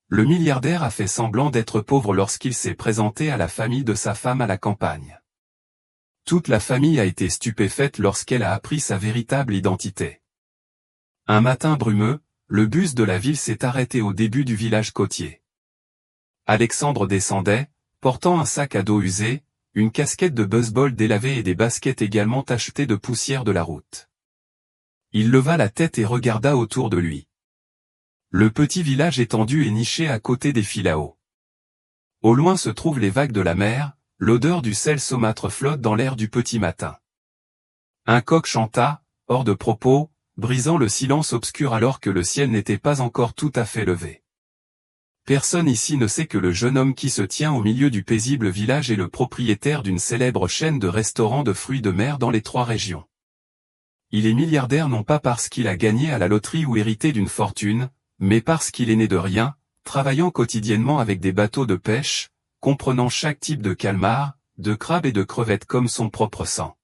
Le milliardaire a fait semblant d'être pauvre lorsqu'il s'est présenté à la famille de sa femme à la campagne. Toute la famille a été stupéfaite lorsqu'elle a appris sa véritable identité. Un matin brumeux, le bus de la ville s'est arrêté au début du village côtier. Alexandre descendait, portant un sac à dos usé, une casquette de baseball délavée et des baskets également tachetées de poussière de la route. Il leva la tête et regarda autour de lui. Le petit village étendu et niché à côté des filaos. Au loin se trouvent les vagues de la mer, l'odeur du sel saumâtre flotte dans l'air du petit matin. Un coq chanta, hors de propos, brisant le silence obscur alors que le ciel n'était pas encore tout à fait levé. Personne ici ne sait que le jeune homme qui se tient au milieu du paisible village est le propriétaire d'une célèbre chaîne de restaurants de fruits de mer dans les 3 régions. Il est milliardaire non pas parce qu'il a gagné à la loterie ou hérité d'une fortune, mais parce qu'il est né de rien, travaillant quotidiennement avec des bateaux de pêche, comprenant chaque type de calmar, de crabe et de crevette comme son propre sang.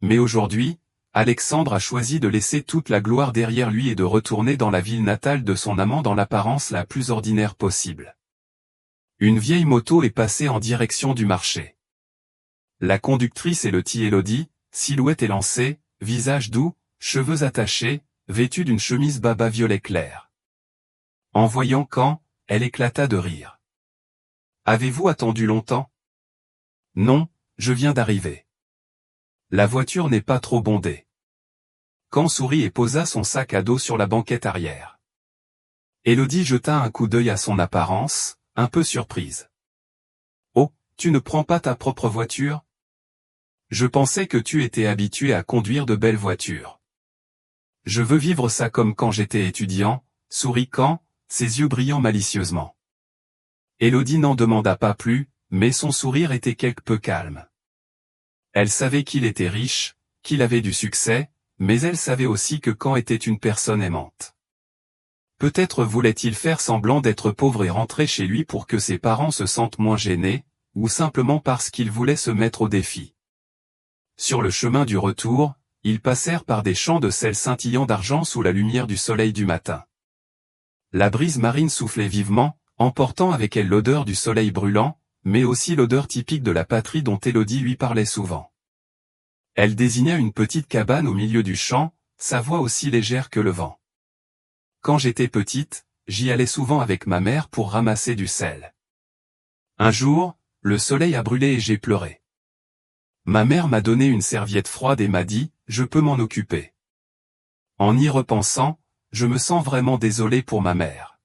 Mais aujourd'hui, Alexandre a choisi de laisser toute la gloire derrière lui et de retourner dans la ville natale de son amant dans l'apparence la plus ordinaire possible. Une vieille moto est passée en direction du marché. La conductrice est Lottie Elodie, silhouette élancée, visage doux, cheveux attachés, vêtue d'une chemise baba violet clair. En voyant Caen, elle éclata de rire. « Avez-vous attendu longtemps ? » ? « Non, je viens d'arriver. La voiture n'est pas trop bondée. » Caen sourit et posa son sac à dos sur la banquette arrière. Elodie jeta un coup d'œil à son apparence, un peu surprise. « Oh, tu ne prends pas ta propre voiture ? Je pensais que tu étais habitué à conduire de belles voitures. » « Je veux vivre ça comme quand j'étais étudiant, » sourit Caen, ses yeux brillant malicieusement. Elodie n'en demanda pas plus, mais son sourire était quelque peu calme. Elle savait qu'il était riche, qu'il avait du succès, mais elle savait aussi que Caen était une personne aimante. Peut-être voulait-il faire semblant d'être pauvre et rentrer chez lui pour que ses parents se sentent moins gênés, ou simplement parce qu'il voulait se mettre au défi. Sur le chemin du retour, ils passèrent par des champs de sel scintillant d'argent sous la lumière du soleil du matin. La brise marine soufflait vivement, emportant avec elle l'odeur du soleil brûlant, mais aussi l'odeur typique de la patrie dont Elodie lui parlait souvent. Elle désigna une petite cabane au milieu du champ, sa voix aussi légère que le vent. Quand j'étais petite, j'y allais souvent avec ma mère pour ramasser du sel. Un jour, le soleil a brûlé et j'ai pleuré. Ma mère m'a donné une serviette froide et m'a dit, « Je peux m'en occuper. » En y repensant, je me sens vraiment désolé pour ma mère.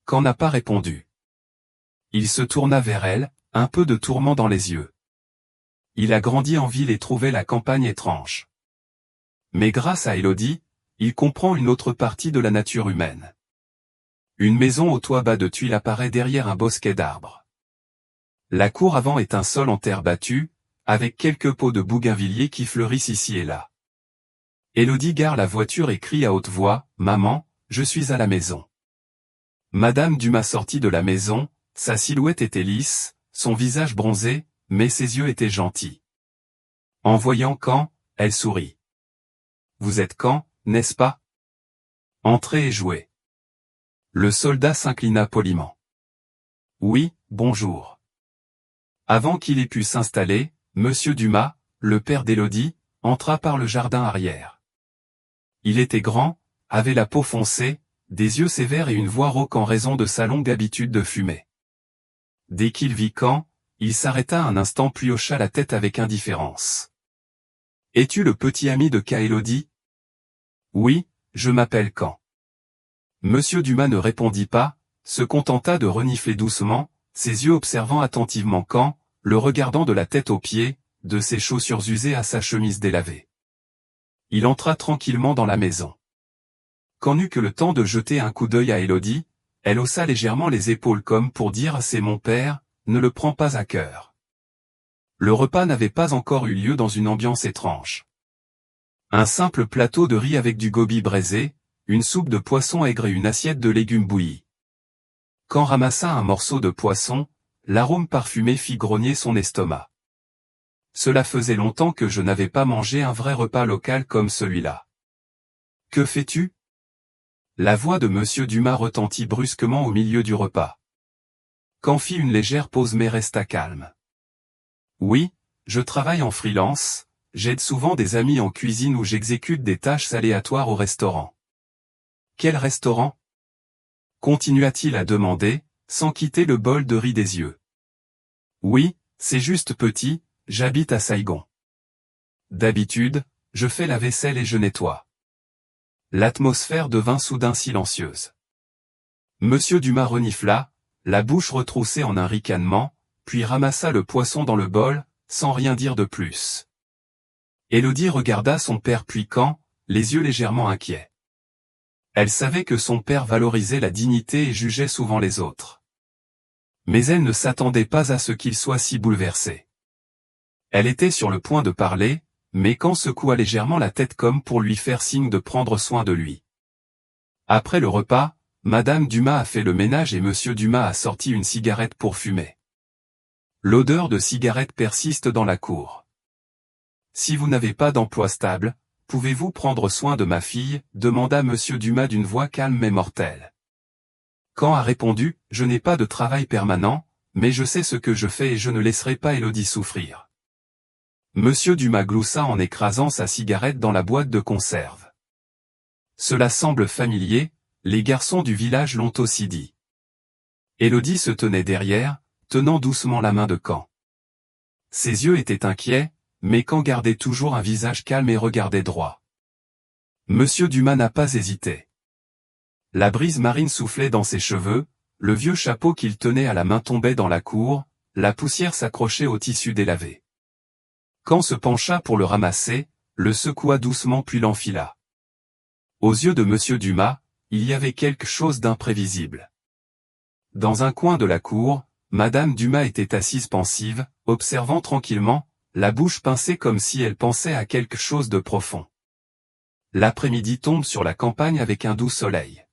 Caen n'a pas répondu. Il se tourna vers elle, un peu de tourment dans les yeux. Il a grandi en ville et trouvé la campagne étrange. Mais grâce à Elodie, il comprend une autre partie de la nature humaine. Une maison au toit bas de tuiles apparaît derrière un bosquet d'arbres. La cour avant est un sol en terre battue, avec quelques pots de bougainvilliers qui fleurissent ici et là. Elodie gare la voiture et crie à haute voix, « Maman, je suis à la maison. » Madame Dumas sortit de la maison, sa silhouette était lisse, son visage bronzé, mais ses yeux étaient gentils. En voyant Caen, elle sourit. « Vous êtes Caen, n'est-ce pas ? Entrez et jouez. » Le soldat s'inclina poliment. « Oui, bonjour. » Avant qu'il ait pu s'installer, Monsieur Dumas, le père d'Elodie, entra par le jardin arrière. Il était grand, avait la peau foncée, des yeux sévères et une voix rauque en raison de sa longue habitude de fumer. Dès qu'il vit Caen, il s'arrêta un instant puis hocha la tête avec indifférence. « Es-tu le petit ami de Elodie ? » ? « Oui, je m'appelle Caen. » Monsieur Dumas ne répondit pas, se contenta de renifler doucement, ses yeux observant attentivement Caen, le regardant de la tête aux pieds, de ses chaussures usées à sa chemise délavée. Il entra tranquillement dans la maison. Caen n'eut que le temps de jeter un coup d'œil à Elodie, elle haussa légèrement les épaules comme pour dire « C'est mon père, ne le prends pas à cœur. » Le repas n'avait pas encore eu lieu dans une ambiance étrange. Un simple plateau de riz avec du gobi braisé, une soupe de poisson aigre et une assiette de légumes bouillis. Caen ramassa un morceau de poisson, l'arôme parfumé fit grogner son estomac. Cela faisait longtemps que je n'avais pas mangé un vrai repas local comme celui-là. Que fais-tu ? La voix de Monsieur Dumas retentit brusquement au milieu du repas. Quand fit une légère pause mais resta calme. Oui, je travaille en freelance, j'aide souvent des amis en cuisine ou j'exécute des tâches aléatoires au restaurant. Quel restaurant? Continua-t-il à demander, sans quitter le bol de riz des yeux. Oui, c'est juste petit, j'habite à Saigon. D'habitude, je fais la vaisselle et je nettoie. L'atmosphère devint soudain silencieuse. Monsieur Dumas renifla, la bouche retroussée en un ricanement, puis ramassa le poisson dans le bol, sans rien dire de plus. Élodie regarda son père piquant, les yeux légèrement inquiets. Elle savait que son père valorisait la dignité et jugeait souvent les autres. Mais elle ne s'attendait pas à ce qu'il soit si bouleversé. Elle était sur le point de parler, mais Quand secoua légèrement la tête comme pour lui faire signe de prendre soin de lui. Après le repas, Madame Dumas a fait le ménage et Monsieur Dumas a sorti une cigarette pour fumer. L'odeur de cigarette persiste dans la cour. Si vous n'avez pas d'emploi stable, pouvez-vous prendre soin de ma fille, demanda Monsieur Dumas d'une voix calme mais mortelle. Quand a répondu, je n'ai pas de travail permanent, mais je sais ce que je fais et je ne laisserai pas Élodie souffrir. Monsieur Dumas gloussa en écrasant sa cigarette dans la boîte de conserve. Cela semble familier, les garçons du village l'ont aussi dit. Élodie se tenait derrière, tenant doucement la main de Quand. Ses yeux étaient inquiets, mais Quand gardait toujours un visage calme et regardait droit. Monsieur Dumas n'a pas hésité. La brise marine soufflait dans ses cheveux, le vieux chapeau qu'il tenait à la main tombait dans la cour, la poussière s'accrochait au tissu délavé. Quand se pencha pour le ramasser, le secoua doucement puis l'enfila. Aux yeux de Monsieur Dumas, il y avait quelque chose d'imprévisible. Dans un coin de la cour, Madame Dumas était assise pensive, observant tranquillement, la bouche pincée comme si elle pensait à quelque chose de profond. L'après-midi tombe sur la campagne avec un doux soleil.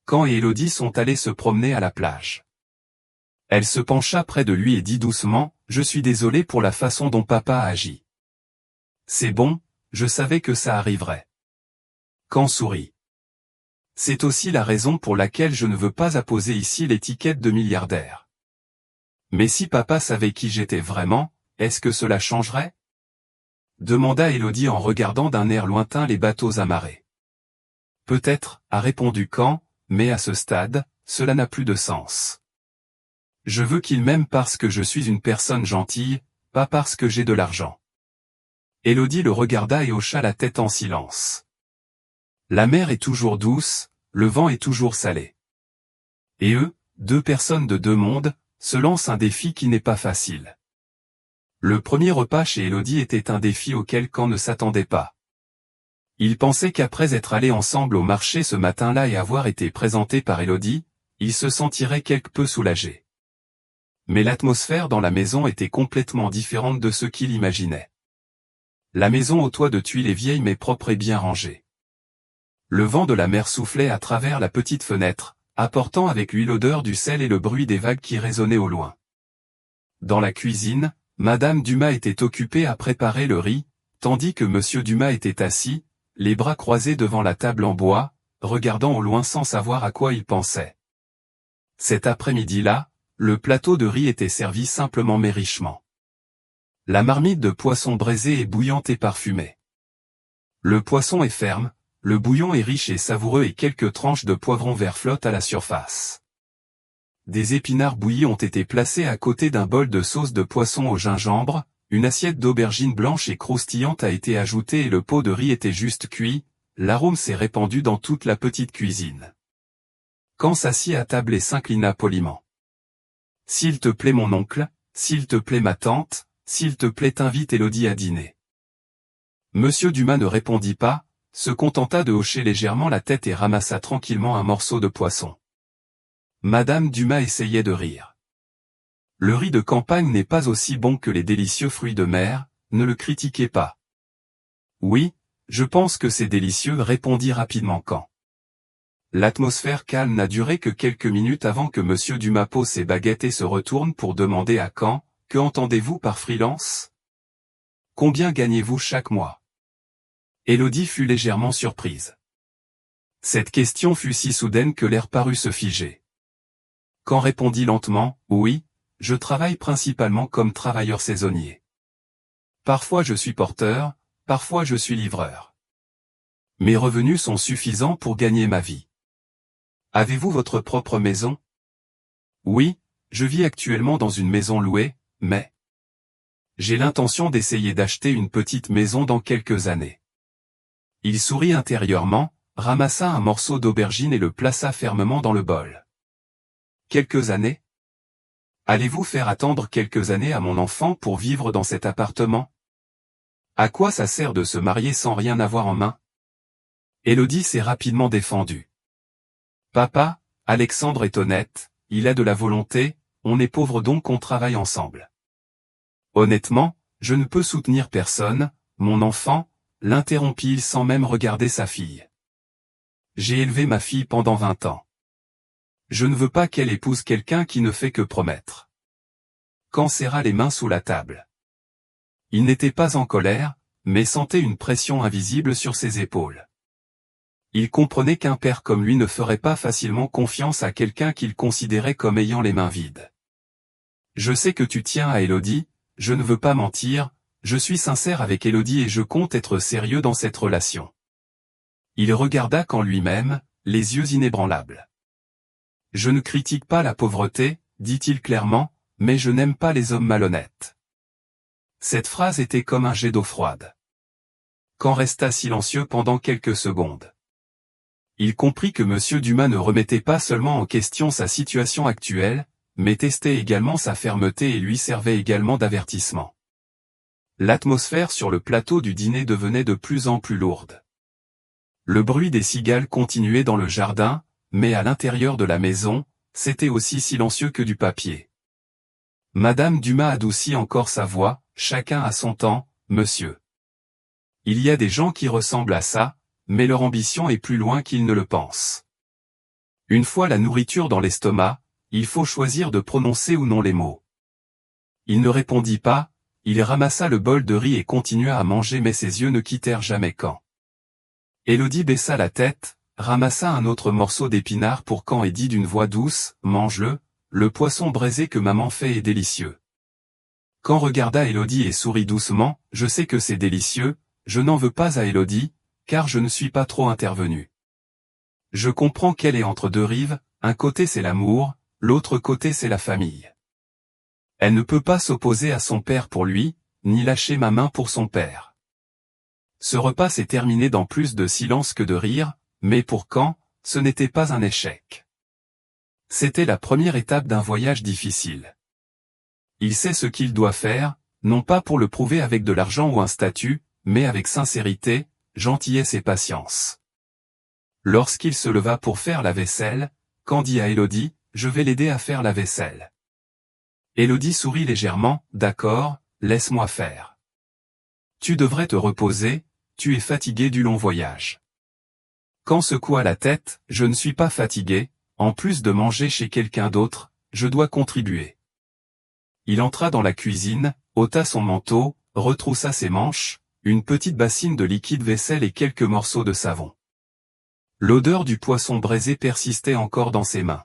Quand et Élodie sont allés se promener à la plage. Elle se pencha près de lui et dit doucement, « Je suis désolée pour la façon dont papa a agi. » « C'est bon, je savais que ça arriverait. » Quand sourit. « C'est aussi la raison pour laquelle je ne veux pas apposer ici l'étiquette de milliardaire. Mais si papa savait qui j'étais vraiment, est-ce que cela changerait ?» demanda Élodie en regardant d'un air lointain les bateaux amarrés. « Peut-être, a répondu Quand, mais à ce stade, cela n'a plus de sens. Je veux qu'il m'aime parce que je suis une personne gentille, pas parce que j'ai de l'argent. » Élodie le regarda et hocha la tête en silence. La mer est toujours douce, le vent est toujours salé. Et eux, deux personnes de deux mondes, se lancent un défi qui n'est pas facile. Le premier repas chez Élodie était un défi auquel Quand ne s'attendait pas. Il pensait qu'après être allés ensemble au marché ce matin-là et avoir été présenté par Élodie, il se sentirait quelque peu soulagé. Mais l'atmosphère dans la maison était complètement différente de ce qu'il imaginait. La maison au toit de tuiles est vieille mais propre et bien rangée. Le vent de la mer soufflait à travers la petite fenêtre, apportant avec lui l'odeur du sel et le bruit des vagues qui résonnaient au loin. Dans la cuisine, Madame Dumas était occupée à préparer le riz, tandis que Monsieur Dumas était assis, les bras croisés devant la table en bois, regardant au loin sans savoir à quoi il pensait. Cet après-midi-là, le plateau de riz était servi simplement mais richement. La marmite de poisson braisé est bouillante et parfumée. Le poisson est ferme, le bouillon est riche et savoureux et quelques tranches de poivron vert flottent à la surface. Des épinards bouillis ont été placés à côté d'un bol de sauce de poisson au gingembre, une assiette d'aubergines blanches et croustillantes a été ajoutée et le pot de riz était juste cuit, l'arôme s'est répandu dans toute la petite cuisine. Quand s'assit à table et s'inclina poliment. « S'il te plaît mon oncle, s'il te plaît ma tante, s'il te plaît t'invite Élodie à dîner. » Monsieur Dumas ne répondit pas, se contenta de hocher légèrement la tête et ramassa tranquillement un morceau de poisson. Madame Dumas essayait de rire. Le riz de campagne n'est pas aussi bon que les délicieux fruits de mer, ne le critiquez pas. Oui, je pense que c'est délicieux, répondit rapidement Quand. L'atmosphère calme n'a duré que quelques minutes avant que Monsieur Dumas pose ses baguettes et se retourne pour demander à Quand, « Que entendez-vous par freelance? Combien gagnez-vous chaque mois ?» Élodie fut légèrement surprise. Cette question fut si soudaine que l'air parut se figer. Quand répondit lentement, « Oui, je travaille principalement comme travailleur saisonnier. Parfois je suis porteur, parfois je suis livreur. Mes revenus sont suffisants pour gagner ma vie. Avez-vous votre propre maison? » Oui, je vis actuellement dans une maison louée, mais j'ai l'intention d'essayer d'acheter une petite maison dans quelques années. Il sourit intérieurement, ramassa un morceau d'aubergine et le plaça fermement dans le bol. Quelques années? Allez-vous faire attendre quelques années à mon enfant pour vivre dans cet appartement? À quoi ça sert de se marier sans rien avoir en main? Élodie s'est rapidement défendue. Papa, Alexandre est honnête, il a de la volonté, on est pauvre donc on travaille ensemble. Honnêtement, je ne peux soutenir personne, mon enfant, l'interrompit-il sans même regarder sa fille. J'ai élevé ma fille pendant 20 ans. Je ne veux pas qu'elle épouse quelqu'un qui ne fait que promettre. Quand serra les mains sous la table. Il n'était pas en colère, mais sentait une pression invisible sur ses épaules. Il comprenait qu'un père comme lui ne ferait pas facilement confiance à quelqu'un qu'il considérait comme ayant les mains vides. Je sais que tu tiens à Élodie, je ne veux pas mentir, je suis sincère avec Élodie et je compte être sérieux dans cette relation. Il regarda qu'en lui-même, les yeux inébranlables. Je ne critique pas la pauvreté, dit-il clairement, mais je n'aime pas les hommes malhonnêtes. Cette phrase était comme un jet d'eau froide. Quand resta silencieux pendant quelques secondes. Il comprit que M. Dumas ne remettait pas seulement en question sa situation actuelle, mais testait également sa fermeté et lui servait également d'avertissement. L'atmosphère sur le plateau du dîner devenait de plus en plus lourde. Le bruit des cigales continuait dans le jardin, mais à l'intérieur de la maison, c'était aussi silencieux que du papier. Madame Dumas adoucit encore sa voix, « Chacun a son temps, monsieur. Il y a des gens qui ressemblent à ça, mais leur ambition est plus loin qu'ils ne le pensent. Une fois la nourriture dans l'estomac, il faut choisir de prononcer ou non les mots. » Il ne répondit pas, il ramassa le bol de riz et continua à manger mais ses yeux ne quittèrent jamais Caen. Élodie baissa la tête, ramassa un autre morceau d'épinard pour Caen et dit d'une voix douce, « Mange-le, le poisson braisé que maman fait est délicieux. » Caen regarda Élodie et sourit doucement, « Je sais que c'est délicieux, je n'en veux pas à Élodie, car je ne suis pas trop intervenu. Je comprends qu'elle est entre deux rives, un côté c'est l'amour, l'autre côté c'est la famille. Elle ne peut pas s'opposer à son père pour lui, ni lâcher ma main pour son père. » Ce repas s'est terminé dans plus de silence que de rire, mais pour Caen, ce n'était pas un échec. C'était la première étape d'un voyage difficile. Il sait ce qu'il doit faire, non pas pour le prouver avec de l'argent ou un statut, mais avec sincérité, gentillesse et patience. Lorsqu'il se leva pour faire la vaisselle, Caen dit à Élodie, « Je vais l'aider à faire la vaisselle. » Élodie sourit légèrement, « D'accord, laisse-moi faire. Tu devrais te reposer, tu es fatigué du long voyage. » Caen secoua la tête, « Je ne suis pas fatigué, en plus de manger chez quelqu'un d'autre, je dois contribuer. » Il entra dans la cuisine, ôta son manteau, retroussa ses manches, une petite bassine de liquide vaisselle et quelques morceaux de savon. L'odeur du poisson braisé persistait encore dans ses mains.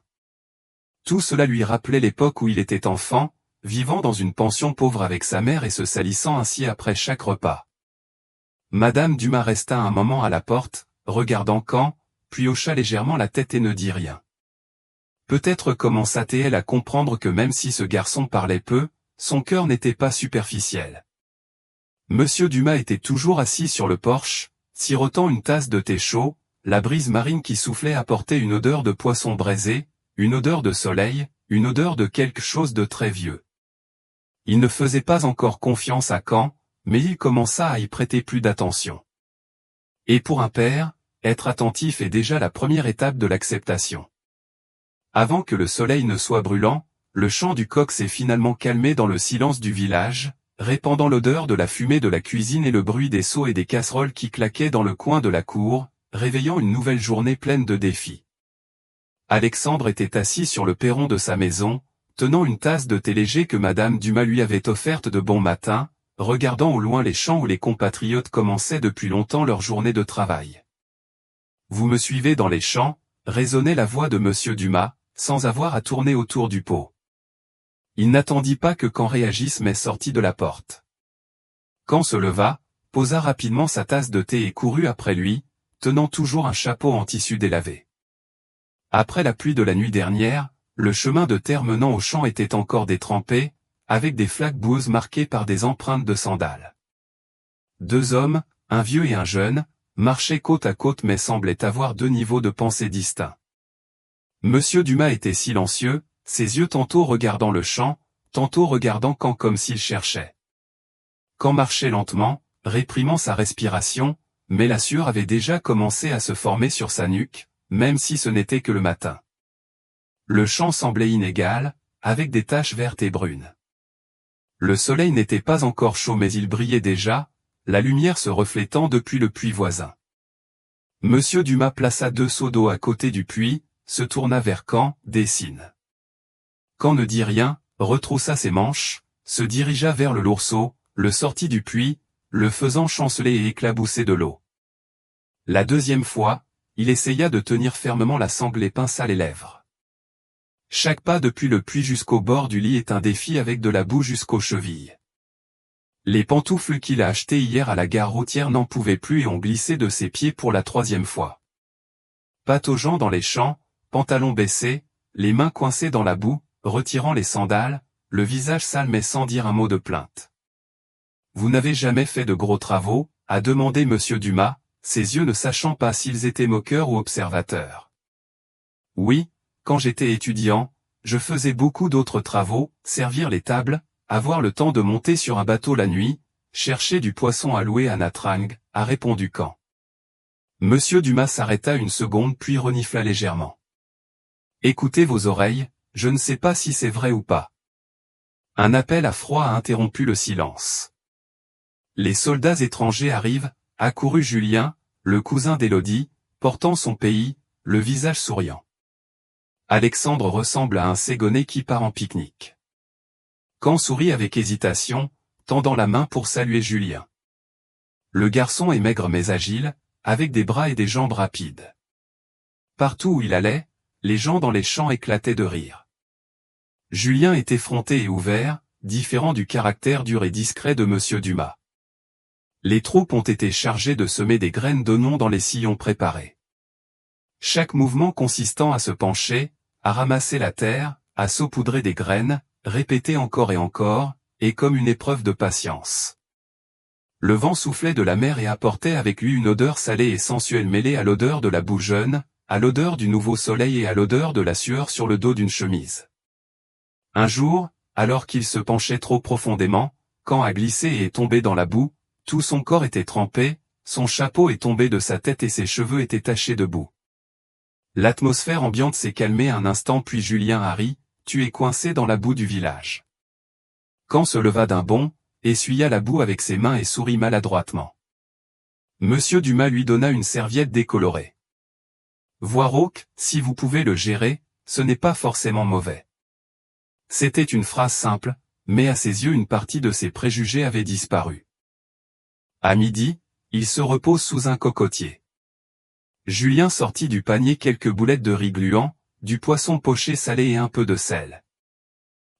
Tout cela lui rappelait l'époque où il était enfant, vivant dans une pension pauvre avec sa mère et se salissant ainsi après chaque repas. Madame Dumas resta un moment à la porte, regardant Caen, puis hocha légèrement la tête et ne dit rien. Peut-être commença-t-elle à comprendre que même si ce garçon parlait peu, son cœur n'était pas superficiel. Monsieur Dumas était toujours assis sur le porche, sirotant une tasse de thé chaud, la brise marine qui soufflait apportait une odeur de poisson braisé, une odeur de soleil, une odeur de quelque chose de très vieux. Il ne faisait pas encore confiance à Caen, mais il commença à y prêter plus d'attention. Et pour un père, être attentif est déjà la première étape de l'acceptation. Avant que le soleil ne soit brûlant, le chant du coq s'est finalement calmé dans le silence du village, répandant l'odeur de la fumée de la cuisine et le bruit des seaux et des casseroles qui claquaient dans le coin de la cour, réveillant une nouvelle journée pleine de défis. Alexandre était assis sur le perron de sa maison, tenant une tasse de thé léger que Madame Dumas lui avait offerte de bon matin, regardant au loin les champs où les compatriotes commençaient depuis longtemps leur journée de travail. Vous me suivez dans les champs, résonnait la voix de Monsieur Dumas, sans avoir à tourner autour du pot. Il n'attendit pas que Caen réagisse mais sortit de la porte. Caen se leva, posa rapidement sa tasse de thé et courut après lui, tenant toujours un chapeau en tissu délavé. Après la pluie de la nuit dernière, le chemin de terre menant au champ était encore détrempé, avec des flaques boueuses marquées par des empreintes de sandales. Deux hommes, un vieux et un jeune, marchaient côte à côte mais semblaient avoir deux niveaux de pensée distincts. Monsieur Dumas était silencieux, ses yeux tantôt regardant le champ, tantôt regardant Caen comme s'il cherchait. Caen marchait lentement, réprimant sa respiration, mais la sueur avait déjà commencé à se former sur sa nuque, même si ce n'était que le matin. Le champ semblait inégal, avec des taches vertes et brunes. Le soleil n'était pas encore chaud mais il brillait déjà, la lumière se reflétant depuis le puits voisin. Monsieur Dumas plaça deux seaux d'eau à côté du puits, se tourna vers Caen, dessine. Caen ne dit rien, retroussa ses manches, se dirigea vers le lourd seau, le sortit du puits, le faisant chanceler et éclabousser de l'eau. La deuxième fois, il essaya de tenir fermement la sangle et pinça les lèvres. Chaque pas depuis le puits jusqu'au bord du lit est un défi avec de la boue jusqu'aux chevilles. Les pantoufles qu'il a achetées hier à la gare routière n'en pouvaient plus et ont glissé de ses pieds pour la troisième fois. Pataugeant dans les champs, pantalon baissé, les mains coincées dans la boue, retirant les sandales, le visage sale mais sans dire un mot de plainte. Vous n'avez jamais fait de gros travaux, a demandé Monsieur Dumas, ses yeux ne sachant pas s'ils étaient moqueurs ou observateurs. Oui, quand j'étais étudiant, je faisais beaucoup d'autres travaux, servir les tables, avoir le temps de monter sur un bateau la nuit, chercher du poisson à louer à Natring, a répondu Caen. Monsieur Dumas s'arrêta une seconde puis renifla légèrement. Écoutez vos oreilles, je ne sais pas si c'est vrai ou pas. Un appel à froid a interrompu le silence. Les soldats étrangers arrivent, accourut Julien, le cousin d'Élodie, portant son pays, le visage souriant. Alexandre ressemble à un Ségonais qui part en pique-nique. Caen sourit avec hésitation, tendant la main pour saluer Julien. Le garçon est maigre mais agile, avec des bras et des jambes rapides. Partout où il allait, les gens dans les champs éclataient de rire. Julien était effronté et ouvert, différent du caractère dur et discret de Monsieur Dumas. Les troupes ont été chargées de semer des graines d'oignon dans les sillons préparés. Chaque mouvement consistant à se pencher, à ramasser la terre, à saupoudrer des graines, répété encore et comme une épreuve de patience. Le vent soufflait de la mer et apportait avec lui une odeur salée et sensuelle mêlée à l'odeur de la boue jeune, à l'odeur du nouveau soleil et à l'odeur de la sueur sur le dos d'une chemise. Un jour, alors qu'il se penchait trop profondément, Caen a glissé et est tombé dans la boue, tout son corps était trempé, son chapeau est tombé de sa tête et ses cheveux étaient tachés de boue. L'atmosphère ambiante s'est calmée un instant puis Julien a ri, tu es coincé dans la boue du village. Caen se leva d'un bond, essuya la boue avec ses mains et sourit maladroitement. Monsieur Dumas lui donna une serviette décolorée. Voir Rauque, si vous pouvez le gérer, ce n'est pas forcément mauvais. C'était une phrase simple, mais à ses yeux une partie de ses préjugés avait disparu. À midi, il se repose sous un cocotier. Julien sortit du panier quelques boulettes de riz gluant, du poisson poché salé et un peu de sel.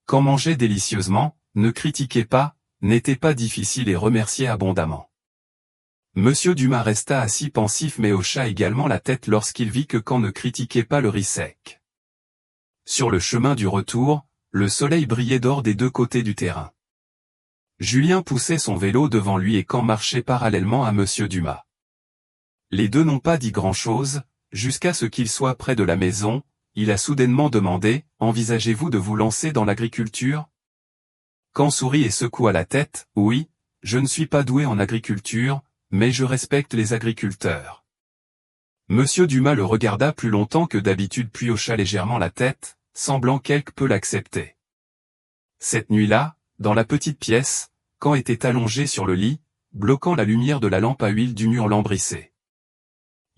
Caen mangeait délicieusement, ne critiquait pas, n'était pas difficile et remerciait abondamment. Monsieur Dumas resta assis pensif mais hocha également la tête lorsqu'il vit que Caen ne critiquait pas le riz sec. Sur le chemin du retour, le soleil brillait d'or des deux côtés du terrain. Julien poussait son vélo devant lui et Caen marchait parallèlement à Monsieur Dumas. Les deux n'ont pas dit grand-chose, jusqu'à ce qu'ils soient près de la maison, il a soudainement demandé, « Envisagez-vous de vous lancer dans l'agriculture » Caen sourit et secoua la tête, « Oui, je ne suis pas doué en agriculture, mais je respecte les agriculteurs. » Monsieur Dumas le regarda plus longtemps que d'habitude puis hocha légèrement la tête, semblant quelque peu l'accepter. Cette nuit-là, dans la petite pièce, Caen était allongé sur le lit, bloquant la lumière de la lampe à huile du mur lambrissé.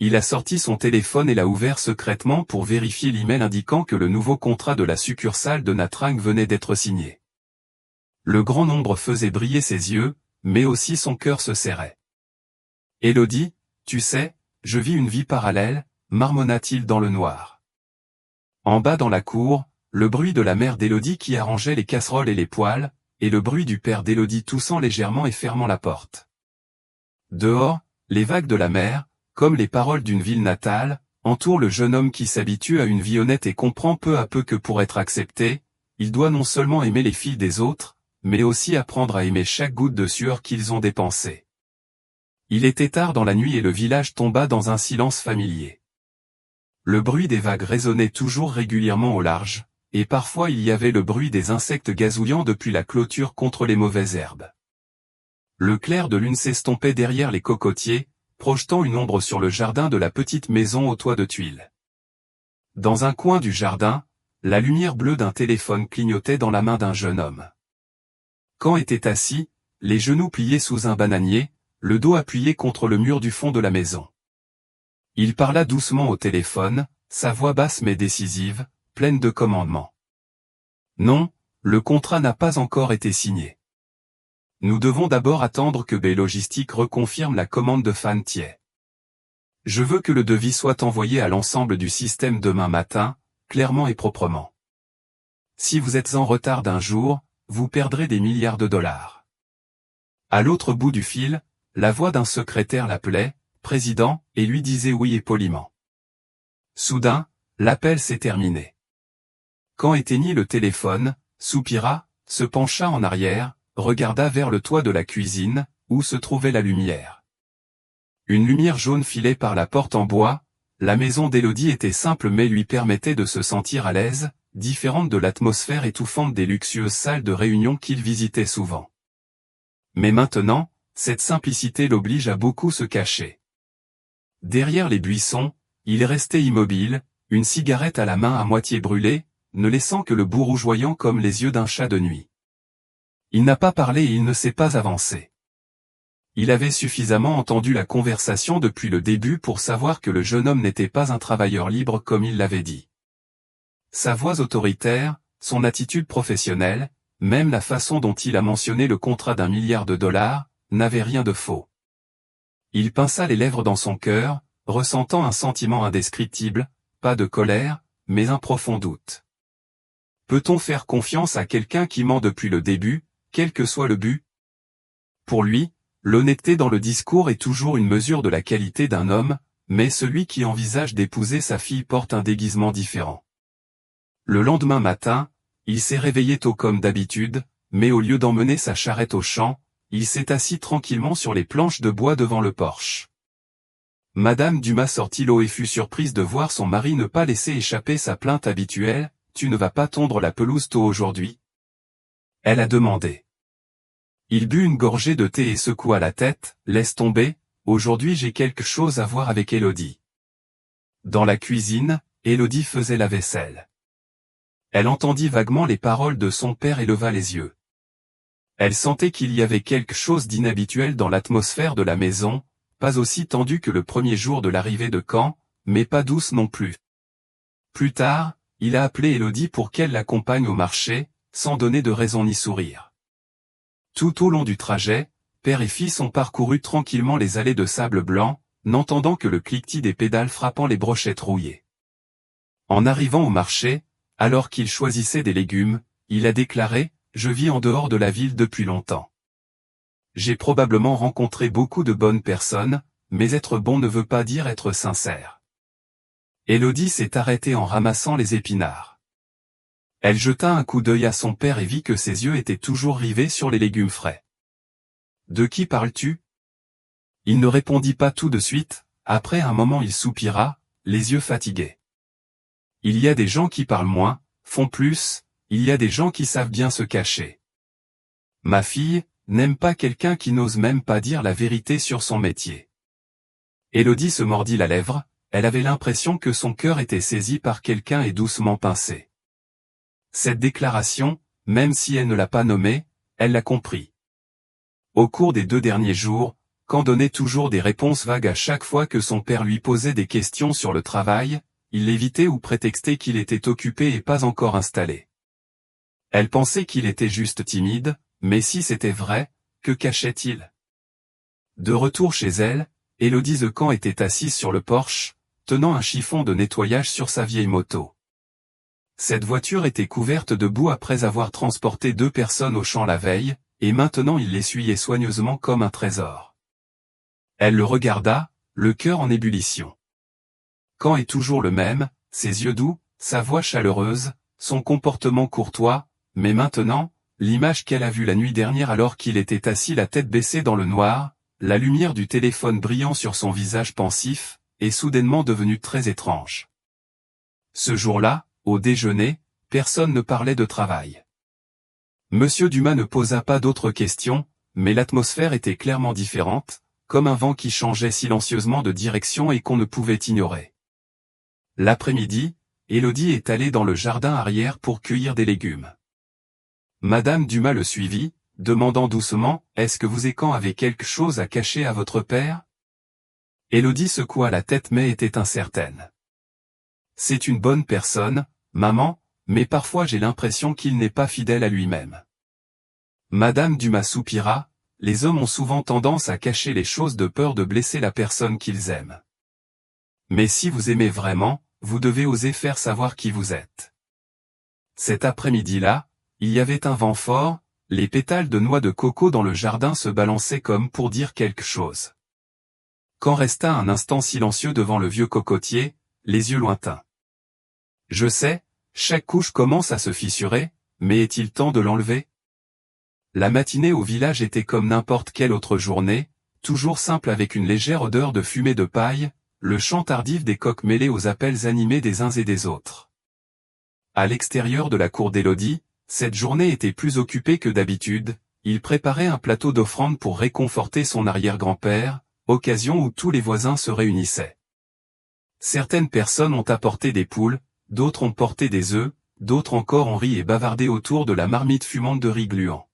Il a sorti son téléphone et l'a ouvert secrètement pour vérifier l'email indiquant que le nouveau contrat de la succursale de Natring venait d'être signé. Le grand nombre faisait briller ses yeux, mais aussi son cœur se serrait. Élodie, tu sais, je vis une vie parallèle, marmonna-t-il dans le noir. En bas dans la cour, le bruit de la mère d'Élodie qui arrangeait les casseroles et les poêles, et le bruit du père d'Élodie toussant légèrement et fermant la porte. Dehors, les vagues de la mer, comme les paroles d'une ville natale, entourent le jeune homme qui s'habitue à une vie honnête et comprend peu à peu que pour être accepté, il doit non seulement aimer les filles des autres, mais aussi apprendre à aimer chaque goutte de sueur qu'ils ont dépensée. Il était tard dans la nuit et le village tomba dans un silence familier. Le bruit des vagues résonnait toujours régulièrement au large, et parfois il y avait le bruit des insectes gazouillant depuis la clôture contre les mauvaises herbes. Le clair de lune s'estompait derrière les cocotiers, projetant une ombre sur le jardin de la petite maison au toit de tuiles. Dans un coin du jardin, la lumière bleue d'un téléphone clignotait dans la main d'un jeune homme. Quand était assis, les genoux pliés sous un bananier, le dos appuyé contre le mur du fond de la maison. Il parla doucement au téléphone, sa voix basse mais décisive, pleine de commandements. Non, le contrat n'a pas encore été signé. Nous devons d'abord attendre que B Logistique reconfirme la commande de Fan Thiais. Je veux que le devis soit envoyé à l'ensemble du système demain matin, clairement et proprement. Si vous êtes en retard d'un jour, vous perdrez des milliards de dollars. À l'autre bout du fil, la voix d'un secrétaire l'appelait, « Président », et lui disait oui et poliment. Soudain, l'appel s'est terminé. Quand éteignit le téléphone, soupira, se pencha en arrière, regarda vers le toit de la cuisine, où se trouvait la lumière. Une lumière jaune filait par la porte en bois, la maison d'Élodie était simple mais lui permettait de se sentir à l'aise, différente de l'atmosphère étouffante des luxueuses salles de réunion qu'il visitait souvent. Mais maintenant, cette simplicité l'oblige à beaucoup se cacher. Derrière les buissons, il restait immobile, une cigarette à la main à moitié brûlée, ne laissant que le bout rougeoyant comme les yeux d'un chat de nuit. Il n'a pas parlé et il ne s'est pas avancé. Il avait suffisamment entendu la conversation depuis le début pour savoir que le jeune homme n'était pas un travailleur libre comme il l'avait dit. Sa voix autoritaire, son attitude professionnelle, même la façon dont il a mentionné le contrat d'1 milliard de dollars, n'avaient rien de faux. Il pinça les lèvres dans son cœur, ressentant un sentiment indescriptible, pas de colère, mais un profond doute. Peut-on faire confiance à quelqu'un qui ment depuis le début, quel que soit le but? Pour lui, l'honnêteté dans le discours est toujours une mesure de la qualité d'un homme, mais celui qui envisage d'épouser sa fille porte un déguisement différent. Le lendemain matin, il s'est réveillé tôt comme d'habitude, mais au lieu d'emmener sa charrette au champ, il s'est assis tranquillement sur les planches de bois devant le porche. Madame Dumas sortit l'eau et fut surprise de voir son mari ne pas laisser échapper sa plainte habituelle, « Tu ne vas pas tondre la pelouse tôt aujourd'hui ?» Elle a demandé. Il but une gorgée de thé et secoua la tête, « Laisse tomber, aujourd'hui j'ai quelque chose à voir avec Élodie. » Dans la cuisine, Élodie faisait la vaisselle. Elle entendit vaguement les paroles de son père et leva les yeux. Elle sentait qu'il y avait quelque chose d'inhabituel dans l'atmosphère de la maison, pas aussi tendue que le premier jour de l'arrivée de Caen, mais pas douce non plus. Plus tard, il a appelé Élodie pour qu'elle l'accompagne au marché, sans donner de raison ni sourire. Tout au long du trajet, père et fils ont parcouru tranquillement les allées de sable blanc, n'entendant que le cliquetis des pédales frappant les brochettes rouillées. En arrivant au marché, alors qu'il choisissait des légumes, il a déclaré « Je vis en dehors de la ville depuis longtemps. J'ai probablement rencontré beaucoup de bonnes personnes, mais être bon ne veut pas dire être sincère. » Élodie s'est arrêtée en ramassant les épinards. Elle jeta un coup d'œil à son père et vit que ses yeux étaient toujours rivés sur les légumes frais. « De qui parles-tu » Il ne répondit pas tout de suite, après un moment il soupira, les yeux fatigués. Il y a des gens qui parlent moins, font plus, il y a des gens qui savent bien se cacher. Ma fille n'aime pas quelqu'un qui n'ose même pas dire la vérité sur son métier. Élodie se mordit la lèvre, elle avait l'impression que son cœur était saisi par quelqu'un et doucement pincé. Cette déclaration, même si elle ne l'a pas nommée, elle l'a compris. Au cours des 2 derniers jours, Caen donnait toujours des réponses vagues à chaque fois que son père lui posait des questions sur le travail, il l'évitait ou prétextait qu'il était occupé et pas encore installé. Elle pensait qu'il était juste timide, mais si c'était vrai, que cachait-il? De retour chez elle, Élodie Zecan était assise sur le porche, tenant un chiffon de nettoyage sur sa vieille moto. Cette voiture était couverte de boue après avoir transporté 2 personnes au champ la veille, et maintenant il l'essuyait soigneusement comme un trésor. Elle le regarda, le cœur en ébullition. Quand est toujours le même, ses yeux doux, sa voix chaleureuse, son comportement courtois, mais maintenant, l'image qu'elle a vue la nuit dernière alors qu'il était assis la tête baissée dans le noir, la lumière du téléphone brillant sur son visage pensif, est soudainement devenue très étrange. Ce jour-là, au déjeuner, personne ne parlait de travail. Monsieur Dumas ne posa pas d'autres questions, mais l'atmosphère était clairement différente, comme un vent qui changeait silencieusement de direction et qu'on ne pouvait ignorer. L'après-midi, Élodie est allée dans le jardin arrière pour cueillir des légumes. Madame Dumas le suivit, demandant doucement « Est-ce que vous et Caen avez quelque chose à cacher à votre père ?» Élodie secoua la tête mais était incertaine. « C'est une bonne personne, maman, mais parfois j'ai l'impression qu'il n'est pas fidèle à lui-même. » Madame Dumas soupira, les hommes ont souvent tendance à cacher les choses de peur de blesser la personne qu'ils aiment. Mais si vous aimez vraiment, vous devez oser faire savoir qui vous êtes. Cet après-midi-là, il y avait un vent fort, les pétales de noix de coco dans le jardin se balançaient comme pour dire quelque chose. Caen resta un instant silencieux devant le vieux cocotier, les yeux lointains. « Je sais, chaque couche commence à se fissurer, mais est-il temps de l'enlever ?» La matinée au village était comme n'importe quelle autre journée, toujours simple avec une légère odeur de fumée de paille, le chant tardif des coqs mêlé aux appels animés des uns et des autres. À l'extérieur de la cour d'Élodie, cette journée était plus occupée que d'habitude, il préparait un plateau d'offrandes pour réconforter son arrière-grand-père, occasion où tous les voisins se réunissaient. Certaines personnes ont apporté des poules, d'autres ont porté des œufs, d'autres encore ont ri et bavardé autour de la marmite fumante de riz gluant.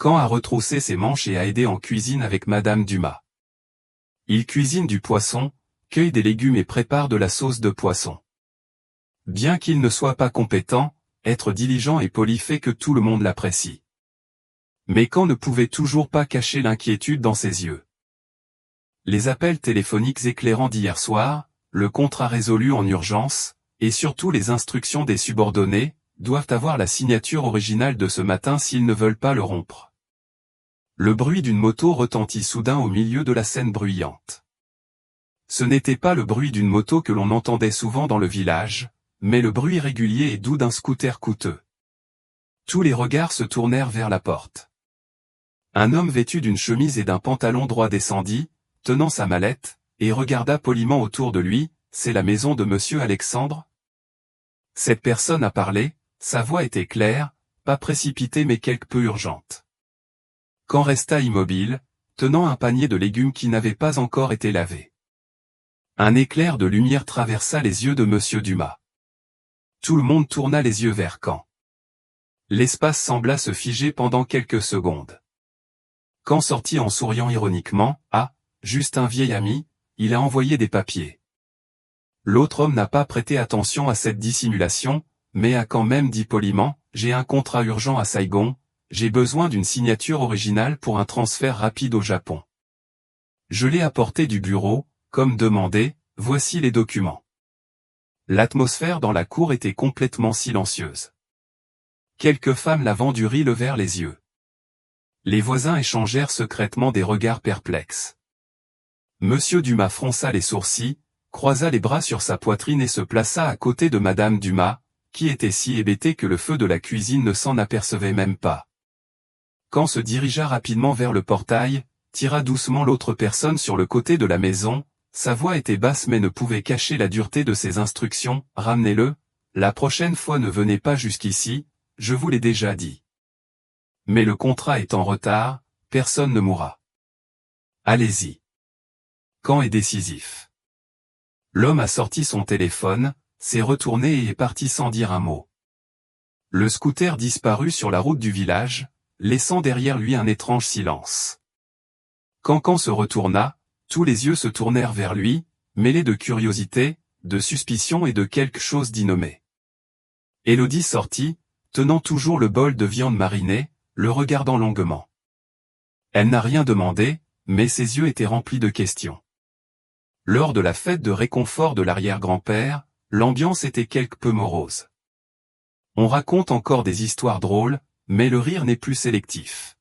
Caen a retroussé ses manches et a aidé en cuisine avec Madame Dumas. Il cuisine du poisson, cueille des légumes et prépare de la sauce de poisson. Bien qu'il ne soit pas compétent, être diligent et poli fait que tout le monde l'apprécie. Mais Caen ne pouvait toujours pas cacher l'inquiétude dans ses yeux. Les appels téléphoniques éclairants d'hier soir, le contrat résolu en urgence, et surtout les instructions des subordonnés, doivent avoir la signature originale de ce matin s'ils ne veulent pas le rompre. Le bruit d'une moto retentit soudain au milieu de la scène bruyante. Ce n'était pas le bruit d'une moto que l'on entendait souvent dans le village, mais le bruit régulier et doux d'un scooter coûteux. Tous les regards se tournèrent vers la porte. Un homme vêtu d'une chemise et d'un pantalon droit descendit, tenant sa mallette, et regarda poliment autour de lui. « C'est la maison de Monsieur Alexandre ?» Cette personne a parlé, sa voix était claire, pas précipitée mais quelque peu urgente. Caen resta immobile, tenant un panier de légumes qui n'avait pas encore été lavé. Un éclair de lumière traversa les yeux de Monsieur Dumas. Tout le monde tourna les yeux vers Caen. L'espace sembla se figer pendant quelques secondes. Caen sortit en souriant ironiquement, « Ah, juste un vieil ami, il a envoyé des papiers. » L'autre homme n'a pas prêté attention à cette dissimulation, mais a quand même dit poliment, « J'ai un contrat urgent à Saigon, j'ai besoin d'une signature originale pour un transfert rapide au Japon. Je l'ai apporté du bureau, comme demandé, voici les documents. » L'atmosphère dans la cour était complètement silencieuse. Quelques femmes lavant du riz levèrent les yeux. Les voisins échangèrent secrètement des regards perplexes. Monsieur Dumas fronça les sourcils, croisa les bras sur sa poitrine et se plaça à côté de Madame Dumas, qui était si hébétée que le feu de la cuisine ne s'en apercevait même pas. Caen se dirigea rapidement vers le portail, tira doucement l'autre personne sur le côté de la maison, sa voix était basse mais ne pouvait cacher la dureté de ses instructions, « Ramenez-le, la prochaine fois ne venez pas jusqu'ici, je vous l'ai déjà dit. Mais le contrat est en retard, personne ne mourra. Allez-y. » Caen est décisif. L'homme a sorti son téléphone, s'est retourné et est parti sans dire un mot. Le scooter disparut sur la route du village, laissant derrière lui un étrange silence. Quand Caen se retourna, tous les yeux se tournèrent vers lui, mêlés de curiosité, de suspicion et de quelque chose d'innommé. Élodie sortit, tenant toujours le bol de viande marinée, le regardant longuement. Elle n'a rien demandé, mais ses yeux étaient remplis de questions. Lors de la fête de réconfort de l'arrière-grand-père, l'ambiance était quelque peu morose. On raconte encore des histoires drôles, mais le rire n'est plus sélectif.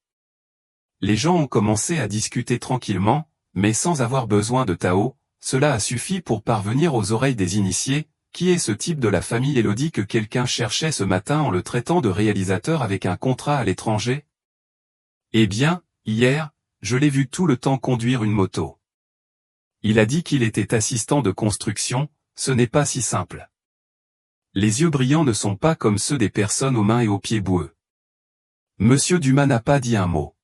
Les gens ont commencé à discuter tranquillement, mais sans avoir besoin de Tao. Cela a suffi pour parvenir aux oreilles des initiés. Qui est ce type de la famille Elodie que quelqu'un cherchait ce matin en le traitant de réalisateur avec un contrat à l'étranger? Eh bien, hier, je l'ai vu tout le temps conduire une moto. Il a dit qu'il était assistant de construction, ce n'est pas si simple. Les yeux brillants ne sont pas comme ceux des personnes aux mains et aux pieds boueux. Monsieur Dumas n'a pas dit un mot.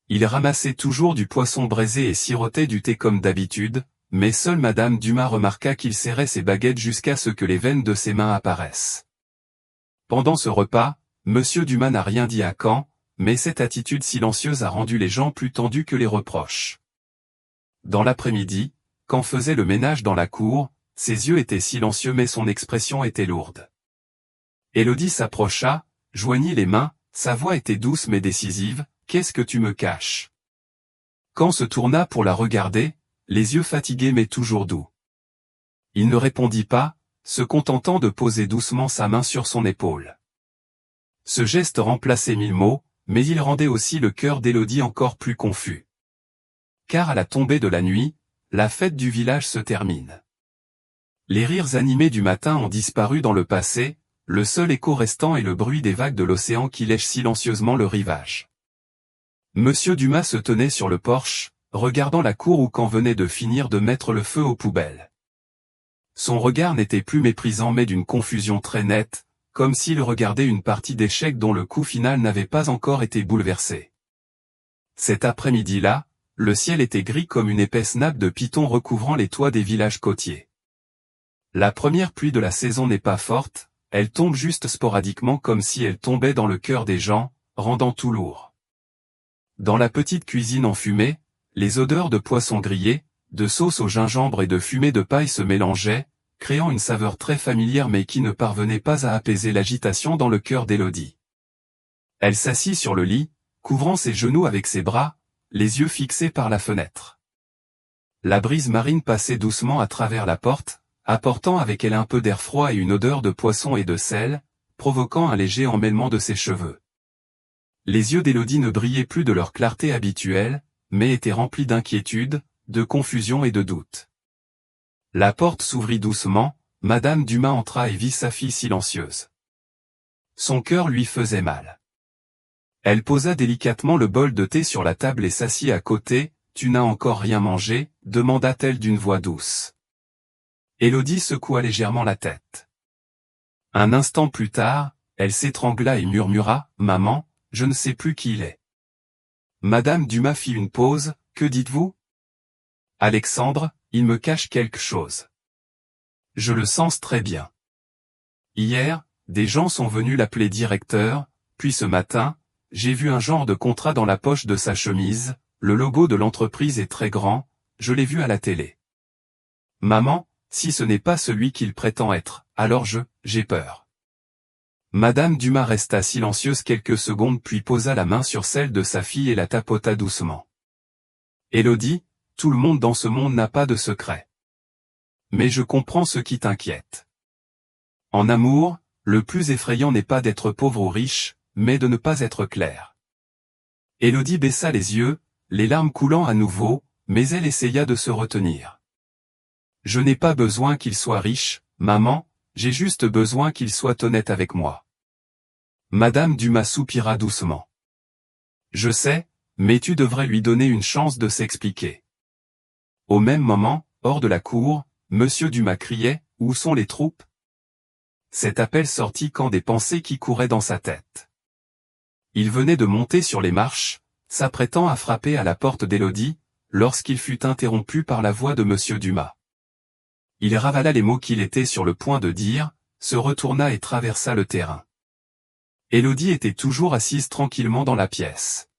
Il ramassait toujours du poisson braisé et sirotait du thé comme d'habitude, mais seule Madame Dumas remarqua qu'il serrait ses baguettes jusqu'à ce que les veines de ses mains apparaissent. Pendant ce repas, Monsieur Dumas n'a rien dit à Caen, mais cette attitude silencieuse a rendu les gens plus tendus que les reproches. Dans l'après-midi, Caen faisait le ménage dans la cour, ses yeux étaient silencieux mais son expression était lourde. Élodie s'approcha, joignit les mains, sa voix était douce mais décisive. « Qu'est-ce que tu me caches ?» Caen se tourna pour la regarder, les yeux fatigués mais toujours doux. Il ne répondit pas, se contentant de poser doucement sa main sur son épaule. Ce geste remplaçait 1000 mots, mais il rendait aussi le cœur d'Élodie encore plus confus. Car à la tombée de la nuit, la fête du village se termine. Les rires animés du matin ont disparu dans le passé, le seul écho restant est le bruit des vagues de l'océan qui lèchent silencieusement le rivage. Monsieur Dumas se tenait sur le porche, regardant la cour où Caen venait de finir de mettre le feu aux poubelles. Son regard n'était plus méprisant mais d'une confusion très nette, comme s'il regardait une partie d'échecs dont le coup final n'avait pas encore été bouleversé. Cet après-midi-là, le ciel était gris comme une épaisse nappe de python recouvrant les toits des villages côtiers. La première pluie de la saison n'est pas forte, elle tombe juste sporadiquement comme si elle tombait dans le cœur des gens, rendant tout lourd. Dans la petite cuisine enfumée, les odeurs de poisson grillé, de sauce au gingembre et de fumée de paille se mélangeaient, créant une saveur très familière mais qui ne parvenait pas à apaiser l'agitation dans le cœur d'Élodie. Elle s'assit sur le lit, couvrant ses genoux avec ses bras, les yeux fixés par la fenêtre. La brise marine passait doucement à travers la porte, apportant avec elle un peu d'air froid et une odeur de poisson et de sel, provoquant un léger emmêlement de ses cheveux. Les yeux d'Élodie ne brillaient plus de leur clarté habituelle, mais étaient remplis d'inquiétude, de confusion et de doute. La porte s'ouvrit doucement, Madame Dumas entra et vit sa fille silencieuse. Son cœur lui faisait mal. Elle posa délicatement le bol de thé sur la table et s'assit à côté. « Tu n'as encore rien mangé ?» demanda-t-elle d'une voix douce. Élodie secoua légèrement la tête. Un instant plus tard, elle s'étrangla et murmura « Maman, je ne sais plus qui il est. » Madame Dumas fit une pause. « Que dites-vous ? » Alexandre, il me cache quelque chose. Je le sens très bien. Hier, des gens sont venus l'appeler directeur, puis ce matin, j'ai vu un genre de contrat dans la poche de sa chemise, le logo de l'entreprise est très grand, je l'ai vu à la télé. Maman, si ce n'est pas celui qu'il prétend être, alors j'ai peur. Madame Dumas resta silencieuse quelques secondes puis posa la main sur celle de sa fille et la tapota doucement. Élodie, tout le monde dans ce monde n'a pas de secret. Mais je comprends ce qui t'inquiète. En amour, le plus effrayant n'est pas d'être pauvre ou riche, mais de ne pas être clair. Élodie baissa les yeux, les larmes coulant à nouveau, mais elle essaya de se retenir. Je n'ai pas besoin qu'il soit riche, maman, j'ai juste besoin qu'il soit honnête avec moi. Madame Dumas soupira doucement. Je sais, mais tu devrais lui donner une chance de s'expliquer. Au même moment, hors de la cour, Monsieur Dumas criait, « Où sont les troupes ?» Cet appel sortit quand des pensées qui couraient dans sa tête. Il venait de monter sur les marches, s'apprêtant à frapper à la porte d'Élodie, lorsqu'il fut interrompu par la voix de Monsieur Dumas. Il ravala les mots qu'il était sur le point de dire, se retourna et traversa le terrain. Élodie était toujours assise tranquillement dans la pièce.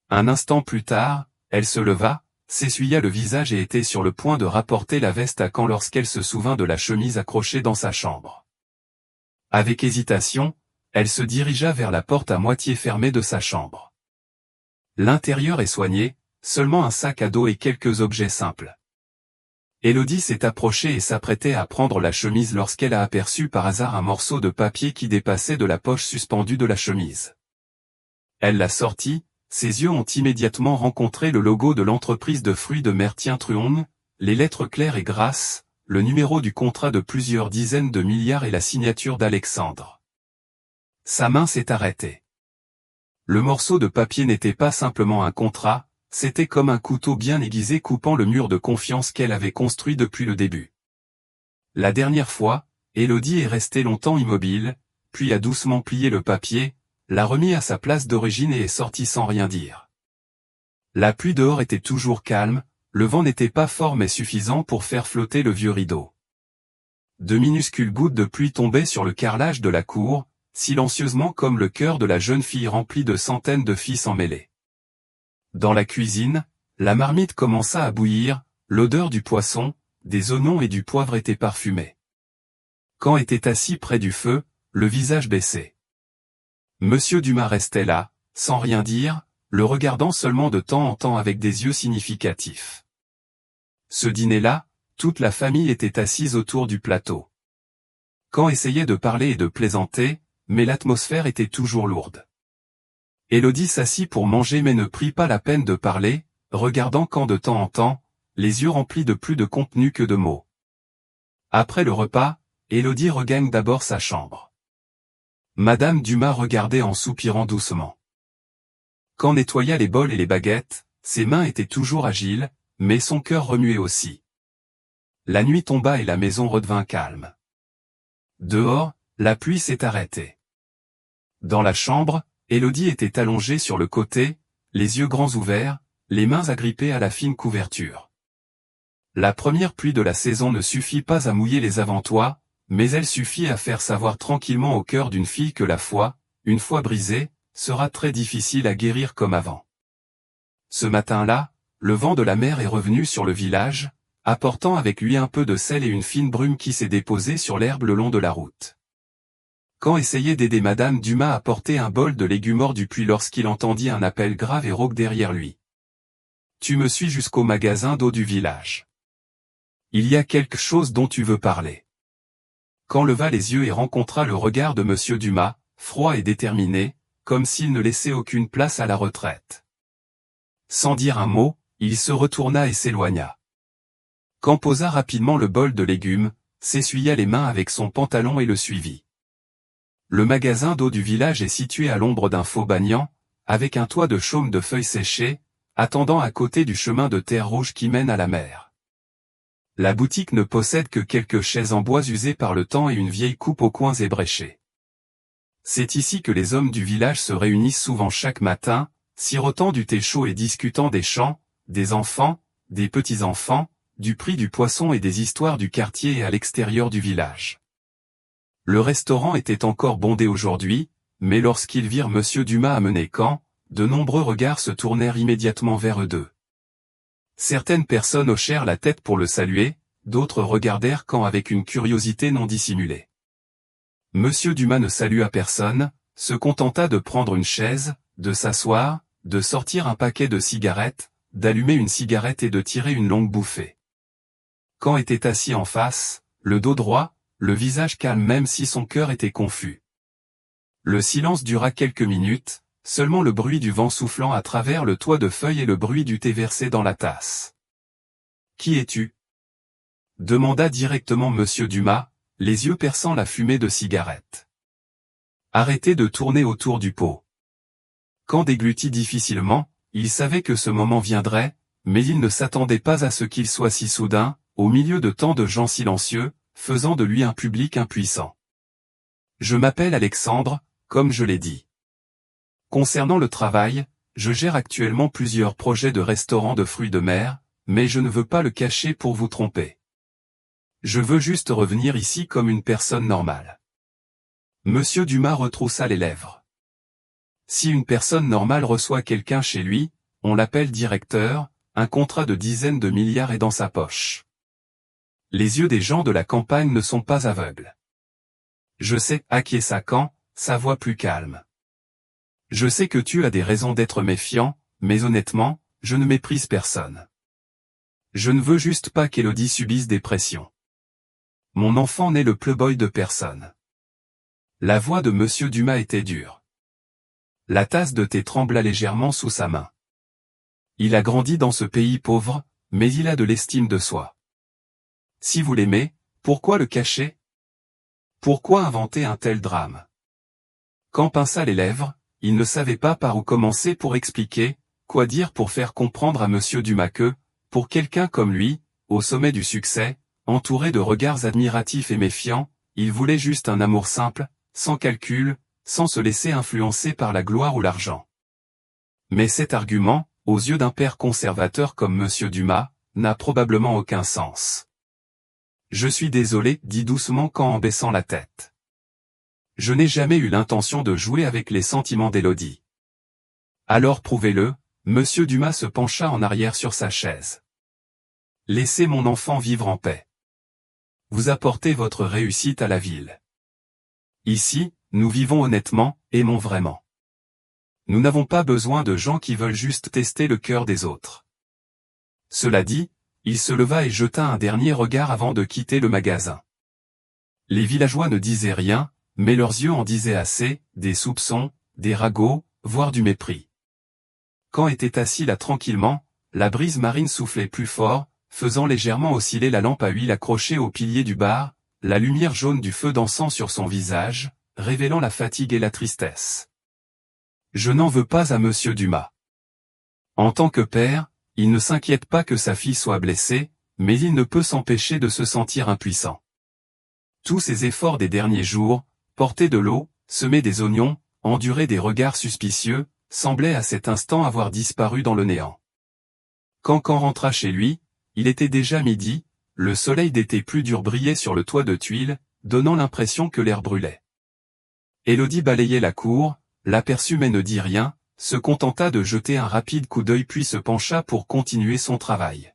Un instant plus tard, elle se leva, s'essuya le visage et était sur le point de rapporter la veste à Caen lorsqu'elle se souvint de la chemise accrochée dans sa chambre. Avec hésitation, elle se dirigea vers la porte à moitié fermée de sa chambre. L'intérieur est soigné, seulement un sac à dos et quelques objets simples. Élodie s'est approchée et s'apprêtait à prendre la chemise lorsqu'elle a aperçu par hasard un morceau de papier qui dépassait de la poche suspendue de la chemise. Elle l'a sorti, ses yeux ont immédiatement rencontré le logo de l'entreprise de fruits de mer Truong, les lettres claires et grasses, le numéro du contrat de plusieurs dizaines de milliards et la signature d'Alexandre. Sa main s'est arrêtée. Le morceau de papier n'était pas simplement un contrat, c'était comme un couteau bien aiguisé coupant le mur de confiance qu'elle avait construit depuis le début. La dernière fois, Élodie est restée longtemps immobile, puis a doucement plié le papier, l'a remis à sa place d'origine et est sortie sans rien dire. La pluie dehors était toujours calme, le vent n'était pas fort mais suffisant pour faire flotter le vieux rideau. De minuscules gouttes de pluie tombaient sur le carrelage de la cour, silencieusement comme le cœur de la jeune fille rempli de centaines de fils emmêlés. Dans la cuisine, la marmite commença à bouillir, l'odeur du poisson, des oignons et du poivre était parfumée. Quand était assis près du feu, le visage baissé. Monsieur Dumas restait là, sans rien dire, le regardant seulement de temps en temps avec des yeux significatifs. Ce dîner-là, toute la famille était assise autour du plateau. Quand essayait de parler et de plaisanter, mais l'atmosphère était toujours lourde. Élodie s'assit pour manger mais ne prit pas la peine de parler, regardant Caen de temps en temps, les yeux remplis de plus de contenu que de mots. Après le repas, Élodie regagne d'abord sa chambre. Madame Dumas regardait en soupirant doucement. Caen nettoya les bols et les baguettes, ses mains étaient toujours agiles, mais son cœur remuait aussi. La nuit tomba et la maison redevint calme. Dehors, la pluie s'est arrêtée. Dans la chambre, Élodie était allongée sur le côté, les yeux grands ouverts, les mains agrippées à la fine couverture. La première pluie de la saison ne suffit pas à mouiller les avant-toits, mais elle suffit à faire savoir tranquillement au cœur d'une fille que la foi, une fois brisée, sera très difficile à guérir comme avant. Ce matin-là, le vent de la mer est revenu sur le village, apportant avec lui un peu de sel et une fine brume qui s'est déposée sur l'herbe le long de la route. Caen essayait d'aider Madame Dumas à porter un bol de légumes hors du puits lorsqu'il entendit un appel grave et rauque derrière lui. « Tu me suis jusqu'au magasin d'eau du village. Il y a quelque chose dont tu veux parler. » Caen leva les yeux et rencontra le regard de Monsieur Dumas, froid et déterminé, comme s'il ne laissait aucune place à la retraite. Sans dire un mot, il se retourna et s'éloigna. Caen posa rapidement le bol de légumes, s'essuya les mains avec son pantalon et le suivit. Le magasin d'eau du village est situé à l'ombre d'un faux banyan, avec un toit de chaume de feuilles séchées, attendant à côté du chemin de terre rouge qui mène à la mer. La boutique ne possède que quelques chaises en bois usées par le temps et une vieille coupe aux coins ébréchés. C'est ici que les hommes du village se réunissent souvent chaque matin, sirotant du thé chaud et discutant des champs, des enfants, des petits-enfants, du prix du poisson et des histoires du quartier et à l'extérieur du village. Le restaurant était encore bondé aujourd'hui, mais lorsqu'ils virent Monsieur Dumas amener Caen, de nombreux regards se tournèrent immédiatement vers eux deux. Certaines personnes hochèrent la tête pour le saluer, d'autres regardèrent Caen avec une curiosité non dissimulée. Monsieur Dumas ne salua personne, se contenta de prendre une chaise, de s'asseoir, de sortir un paquet de cigarettes, d'allumer une cigarette et de tirer une longue bouffée. Caen était assis en face, le dos droit, le visage calme même si son cœur était confus. Le silence dura quelques minutes, seulement le bruit du vent soufflant à travers le toit de feuilles et le bruit du thé versé dans la tasse. « Qui es-tu » demanda directement Monsieur Dumas, les yeux perçant la fumée de cigarette. Arrêtez de tourner autour du pot. Caen déglutit difficilement, il savait que ce moment viendrait, mais il ne s'attendait pas à ce qu'il soit si soudain, au milieu de tant de gens silencieux, faisant de lui un public impuissant. « Je m'appelle Alexandre, comme je l'ai dit. Concernant le travail, je gère actuellement plusieurs projets de restaurants de fruits de mer, mais je ne veux pas le cacher pour vous tromper. Je veux juste revenir ici comme une personne normale. » Monsieur Dumas retroussa les lèvres. Si une personne normale reçoit quelqu'un chez lui, on l'appelle directeur, un contrat de dizaines de milliards est dans sa poche. Les yeux des gens de la campagne ne sont pas aveugles. Je sais, acquiesça Caen, sa voix plus calme. Je sais que tu as des raisons d'être méfiant, mais honnêtement, je ne méprise personne. Je ne veux juste pas qu'Élodie subisse des pressions. Mon enfant n'est le playboy de personne. La voix de Monsieur Dumas était dure. La tasse de thé trembla légèrement sous sa main. Il a grandi dans ce pays pauvre, mais il a de l'estime de soi. Si vous l'aimez, pourquoi le cacher? Pourquoi inventer un tel drame? Quand pinça les lèvres, il ne savait pas par où commencer pour expliquer, quoi dire pour faire comprendre à Monsieur Dumas que, pour quelqu'un comme lui, au sommet du succès, entouré de regards admiratifs et méfiants, il voulait juste un amour simple, sans calcul, sans se laisser influencer par la gloire ou l'argent. Mais cet argument, aux yeux d'un père conservateur comme Monsieur Dumas, n'a probablement aucun sens. Je suis désolé, dit doucement Caen en baissant la tête. Je n'ai jamais eu l'intention de jouer avec les sentiments d'Élodie. Alors prouvez-le, Monsieur Dumas se pencha en arrière sur sa chaise. Laissez mon enfant vivre en paix. Vous apportez votre réussite à la ville. Ici, nous vivons honnêtement, aimons vraiment. Nous n'avons pas besoin de gens qui veulent juste tester le cœur des autres. Cela dit, il se leva et jeta un dernier regard avant de quitter le magasin. Les villageois ne disaient rien, mais leurs yeux en disaient assez, des soupçons, des ragots, voire du mépris. Caen était assis là tranquillement, la brise marine soufflait plus fort, faisant légèrement osciller la lampe à huile accrochée au pilier du bar, la lumière jaune du feu dansant sur son visage, révélant la fatigue et la tristesse. Je n'en veux pas à Monsieur Dumas. En tant que père, il ne s'inquiète pas que sa fille soit blessée, mais il ne peut s'empêcher de se sentir impuissant. Tous ses efforts des derniers jours, porter de l'eau, semer des oignons, endurer des regards suspicieux, semblaient à cet instant avoir disparu dans le néant. Quand Caen rentra chez lui, il était déjà midi, le soleil d'été plus dur brillait sur le toit de tuiles, donnant l'impression que l'air brûlait. Élodie balayait la cour, l'aperçut mais ne dit rien, se contenta de jeter un rapide coup d'œil puis se pencha pour continuer son travail.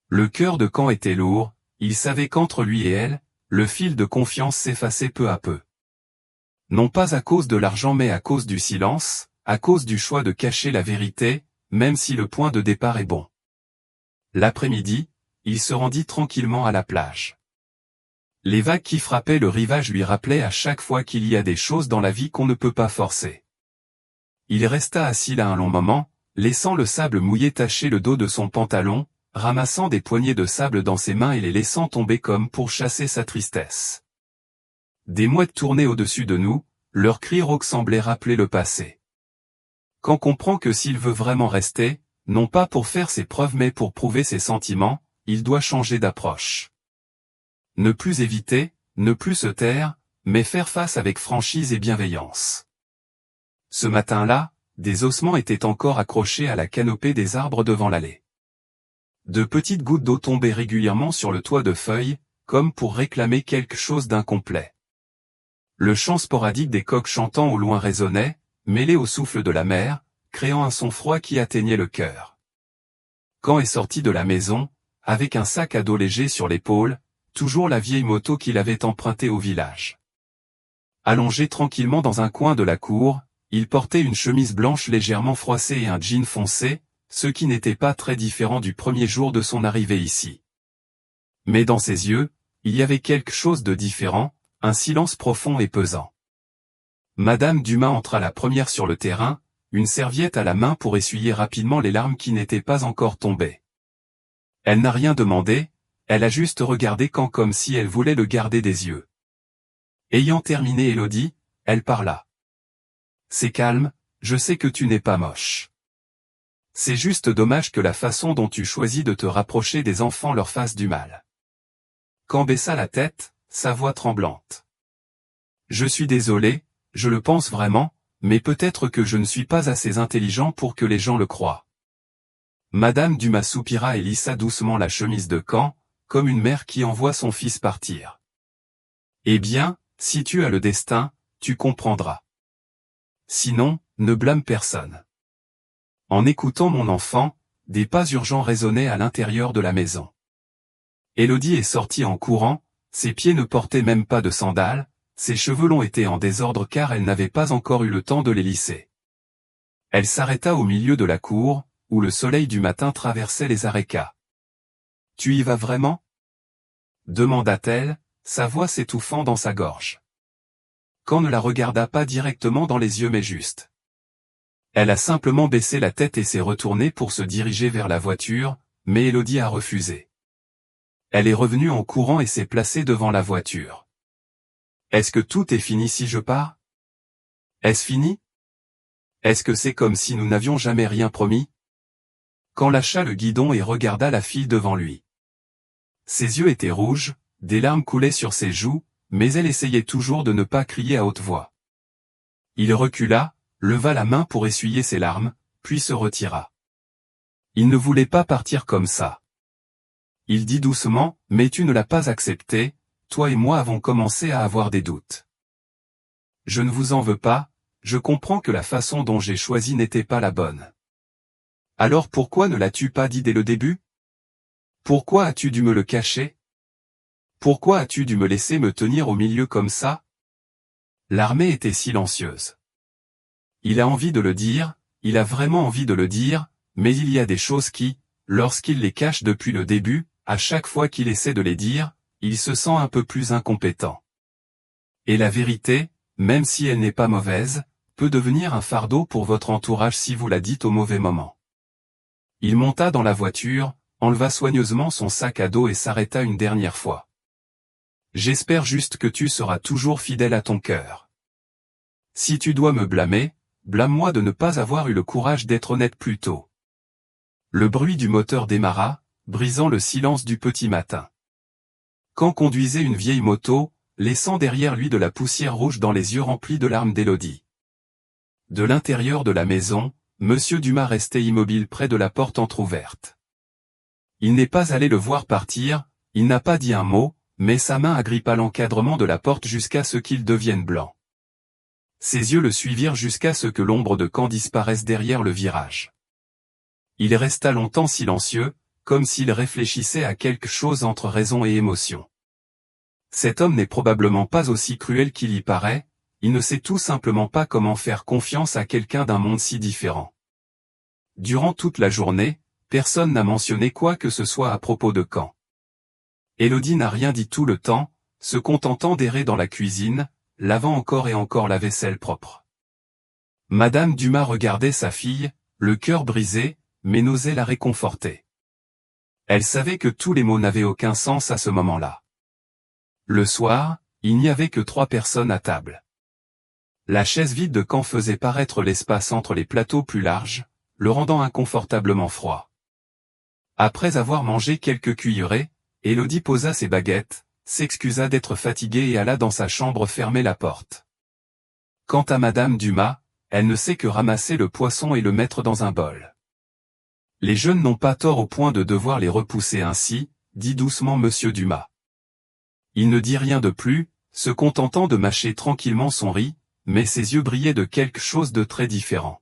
Le cœur de Caen était lourd, il savait qu'entre lui et elle, le fil de confiance s'effaçait peu à peu. Non pas à cause de l'argent mais à cause du silence, à cause du choix de cacher la vérité, même si le point de départ est bon. L'après-midi, il se rendit tranquillement à la plage. Les vagues qui frappaient le rivage lui rappelaient à chaque fois qu'il y a des choses dans la vie qu'on ne peut pas forcer. Il resta assis là un long moment, laissant le sable mouillé tacher le dos de son pantalon, ramassant des poignées de sable dans ses mains et les laissant tomber comme pour chasser sa tristesse. Des mouettes tournaient au-dessus de nous, leurs cris rauques semblaient rappeler le passé. Caen comprend que s'il veut vraiment rester, non pas pour faire ses preuves mais pour prouver ses sentiments, il doit changer d'approche. Ne plus éviter, ne plus se taire, mais faire face avec franchise et bienveillance. Ce matin-là, des ossements étaient encore accrochés à la canopée des arbres devant l'allée. De petites gouttes d'eau tombaient régulièrement sur le toit de feuilles, comme pour réclamer quelque chose d'incomplet. Le chant sporadique des coqs chantant au loin résonnait, mêlé au souffle de la mer, créant un son froid qui atteignait le cœur. Caen est sorti de la maison, avec un sac à dos léger sur l'épaule, toujours la vieille moto qu'il avait empruntée au village. Allongé tranquillement dans un coin de la cour, il portait une chemise blanche légèrement froissée et un jean foncé, ce qui n'était pas très différent du premier jour de son arrivée ici. Mais dans ses yeux, il y avait quelque chose de différent, un silence profond et pesant. Madame Dumas entra la première sur le terrain, une serviette à la main pour essuyer rapidement les larmes qui n'étaient pas encore tombées. Elle n'a rien demandé, elle a juste regardé Caen comme si elle voulait le garder des yeux. Ayant terminé Élodie, elle parla. C'est calme, je sais que tu n'es pas moche. C'est juste dommage que la façon dont tu choisis de te rapprocher des enfants leur fasse du mal. Caen baissa la tête, sa voix tremblante. Je suis désolé, je le pense vraiment, mais peut-être que je ne suis pas assez intelligent pour que les gens le croient. Madame Dumas soupira et lissa doucement la chemise de Caen, comme une mère qui envoie son fils partir. Eh bien, si tu as le destin, tu comprendras. Sinon, ne blâme personne. En écoutant mon enfant, des pas urgents résonnaient à l'intérieur de la maison. Élodie est sortie en courant, ses pieds ne portaient même pas de sandales, ses cheveux longs étaient en désordre car elle n'avait pas encore eu le temps de les lisser. Elle s'arrêta au milieu de la cour, où le soleil du matin traversait les arécas. Tu y vas vraiment? Demanda-t-elle, sa voix s'étouffant dans sa gorge. Quand ne la regarda pas directement dans les yeux mais juste. Elle a simplement baissé la tête et s'est retournée pour se diriger vers la voiture, mais Élodie a refusé. Elle est revenue en courant et s'est placée devant la voiture. Est-ce que tout est fini si je pars? Est-ce fini? Est-ce que c'est comme si nous n'avions jamais rien promis? Quand lâcha le guidon et regarda la fille devant lui. Ses yeux étaient rouges, des larmes coulaient sur ses joues, mais elle essayait toujours de ne pas crier à haute voix. Il recula, leva la main pour essuyer ses larmes, puis se retira. Il ne voulait pas partir comme ça. Il dit doucement, « Mais tu ne l'as pas accepté, toi et moi avons commencé à avoir des doutes. Je ne vous en veux pas, je comprends que la façon dont j'ai choisi n'était pas la bonne. Alors pourquoi ne l'as-tu pas dit dès le début? Pourquoi as-tu dû me le cacher? Pourquoi as-tu dû me laisser me tenir au milieu comme ça? » L'armée était silencieuse. Il a envie de le dire, il a vraiment envie de le dire, mais il y a des choses qui, lorsqu'il les cache depuis le début, à chaque fois qu'il essaie de les dire, il se sent un peu plus incompétent. Et la vérité, même si elle n'est pas mauvaise, peut devenir un fardeau pour votre entourage si vous la dites au mauvais moment. Il monta dans la voiture, enleva soigneusement son sac à dos et s'arrêta une dernière fois. J'espère juste que tu seras toujours fidèle à ton cœur. Si tu dois me blâmer, blâme-moi de ne pas avoir eu le courage d'être honnête plus tôt. Le bruit du moteur démarra, brisant le silence du petit matin. Quand conduisait une vieille moto, laissant derrière lui de la poussière rouge dans les yeux remplis de larmes d'Élodie. De l'intérieur de la maison, Monsieur Dumas restait immobile près de la porte entr'ouverte. Il n'est pas allé le voir partir, il n'a pas dit un mot, mais sa main agrippa l'encadrement de la porte jusqu'à ce qu'il devienne blanc. Ses yeux le suivirent jusqu'à ce que l'ombre de Caen disparaisse derrière le virage. Il resta longtemps silencieux, comme s'il réfléchissait à quelque chose entre raison et émotion. Cet homme n'est probablement pas aussi cruel qu'il y paraît, il ne sait tout simplement pas comment faire confiance à quelqu'un d'un monde si différent. Durant toute la journée, personne n'a mentionné quoi que ce soit à propos de Caen. Élodie n'a rien dit tout le temps, se contentant d'errer dans la cuisine, lavant encore et encore la vaisselle propre. Madame Dumas regardait sa fille, le cœur brisé, mais n'osait la réconforter. Elle savait que tous les mots n'avaient aucun sens à ce moment-là. Le soir, il n'y avait que 3 personnes à table. La chaise vide de Caen faisait paraître l'espace entre les plateaux plus larges, le rendant inconfortablement froid. Après avoir mangé quelques cuillerées, Élodie posa ses baguettes, s'excusa d'être fatiguée et alla dans sa chambre fermer la porte. Quant à Madame Dumas, elle ne sait que ramasser le poisson et le mettre dans un bol. Les jeunes n'ont pas tort au point de devoir les repousser ainsi, dit doucement Monsieur Dumas. Il ne dit rien de plus, se contentant de mâcher tranquillement son riz, mais ses yeux brillaient de quelque chose de très différent.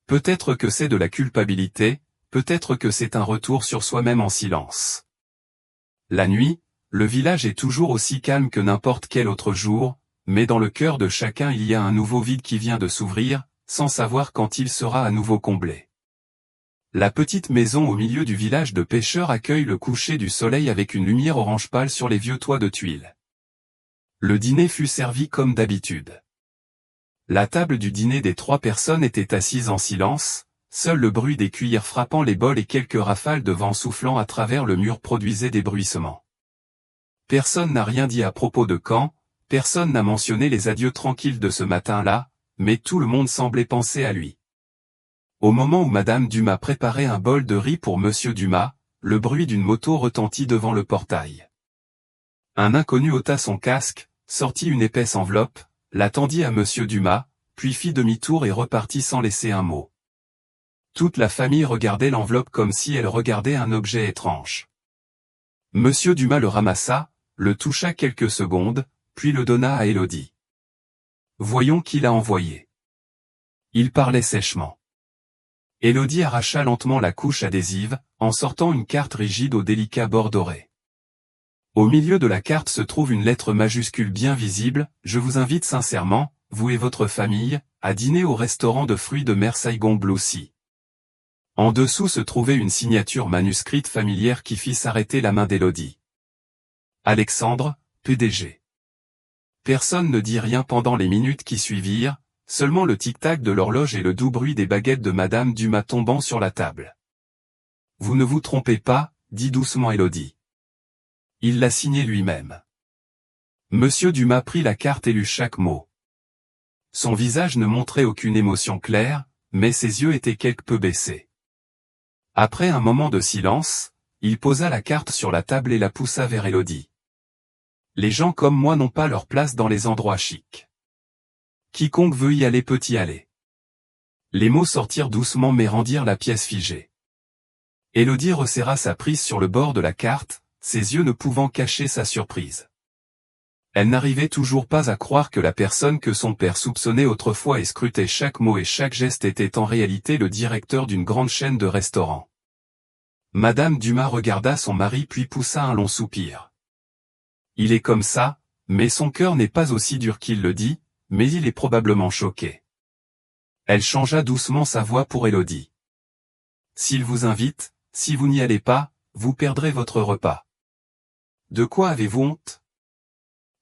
Peut-être que c'est de la culpabilité, peut-être que c'est un retour sur soi-même en silence. La nuit, le village est toujours aussi calme que n'importe quel autre jour, mais dans le cœur de chacun il y a un nouveau vide qui vient de s'ouvrir, sans savoir quand il sera à nouveau comblé. La petite maison au milieu du village de pêcheurs accueille le coucher du soleil avec une lumière orange pâle sur les vieux toits de tuiles. Le dîner fut servi comme d'habitude. La table du dîner des 3 personnes était assise en silence, seul le bruit des cuillères frappant les bols et quelques rafales de vent soufflant à travers le mur produisaient des bruissements. Personne n'a rien dit à propos de Caen, personne n'a mentionné les adieux tranquilles de ce matin-là, mais tout le monde semblait penser à lui. Au moment où Madame Dumas préparait un bol de riz pour Monsieur Dumas, le bruit d'une moto retentit devant le portail. Un inconnu ôta son casque, sortit une épaisse enveloppe, la tendit à Monsieur Dumas, puis fit demi-tour et repartit sans laisser un mot. Toute la famille regardait l'enveloppe comme si elle regardait un objet étrange. Monsieur Dumas le ramassa, le toucha quelques secondes, puis le donna à Élodie. Voyons qui l'a envoyé. Il parlait sèchement. Élodie arracha lentement la couche adhésive, en sortant une carte rigide au délicat bord doré. Au milieu de la carte se trouve une lettre majuscule bien visible, « Je vous invite sincèrement, vous et votre famille, à dîner au restaurant de fruits de mer Saigon Blue Sea. En dessous se trouvait une signature manuscrite familière qui fit s'arrêter la main d'Élodie. Alexandre, PDG. Personne ne dit rien pendant les minutes qui suivirent, seulement le tic-tac de l'horloge et le doux bruit des baguettes de Madame Dumas tombant sur la table. Vous ne vous trompez pas, dit doucement Élodie. Il l'a signé lui-même. Monsieur Dumas prit la carte et lut chaque mot. Son visage ne montrait aucune émotion claire, mais ses yeux étaient quelque peu baissés. Après un moment de silence, il posa la carte sur la table et la poussa vers Élodie. Les gens comme moi n'ont pas leur place dans les endroits chics. Quiconque veut y aller peut y aller. Les mots sortirent doucement mais rendirent la pièce figée. Élodie resserra sa prise sur le bord de la carte, ses yeux ne pouvant cacher sa surprise. Elle n'arrivait toujours pas à croire que la personne que son père soupçonnait autrefois et scrutait chaque mot et chaque geste était en réalité le directeur d'une grande chaîne de restaurants. Madame Dumas regarda son mari puis poussa un long soupir. Il est comme ça, mais son cœur n'est pas aussi dur qu'il le dit, mais il est probablement choqué. Elle changea doucement sa voix pour Élodie. S'il vous invite, si vous n'y allez pas, vous perdrez votre repas. De quoi avez-vous honte?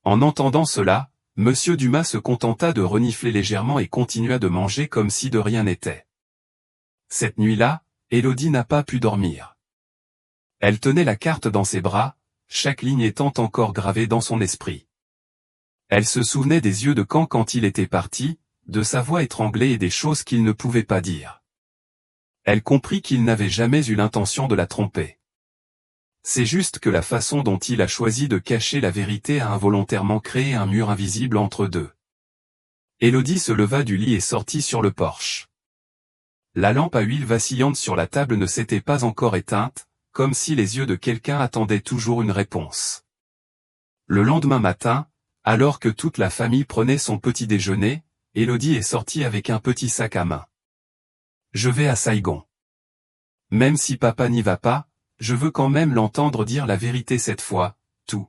En entendant cela, Monsieur Dumas se contenta de renifler légèrement et continua de manger comme si de rien n'était. Cette nuit-là, Élodie n'a pas pu dormir. Elle tenait la carte dans ses bras, chaque ligne étant encore gravée dans son esprit. Elle se souvenait des yeux de Caen quand il était parti, de sa voix étranglée et des choses qu'il ne pouvait pas dire. Elle comprit qu'il n'avait jamais eu l'intention de la tromper. C'est juste que la façon dont il a choisi de cacher la vérité a involontairement créé un mur invisible entre deux. Élodie se leva du lit et sortit sur le porche. La lampe à huile vacillante sur la table ne s'était pas encore éteinte, comme si les yeux de quelqu'un attendaient toujours une réponse. Le lendemain matin, alors que toute la famille prenait son petit déjeuner, Élodie est sortie avec un petit sac à main. Je vais à Saigon. Même si papa n'y va pas, je veux quand même l'entendre dire la vérité cette fois, tout.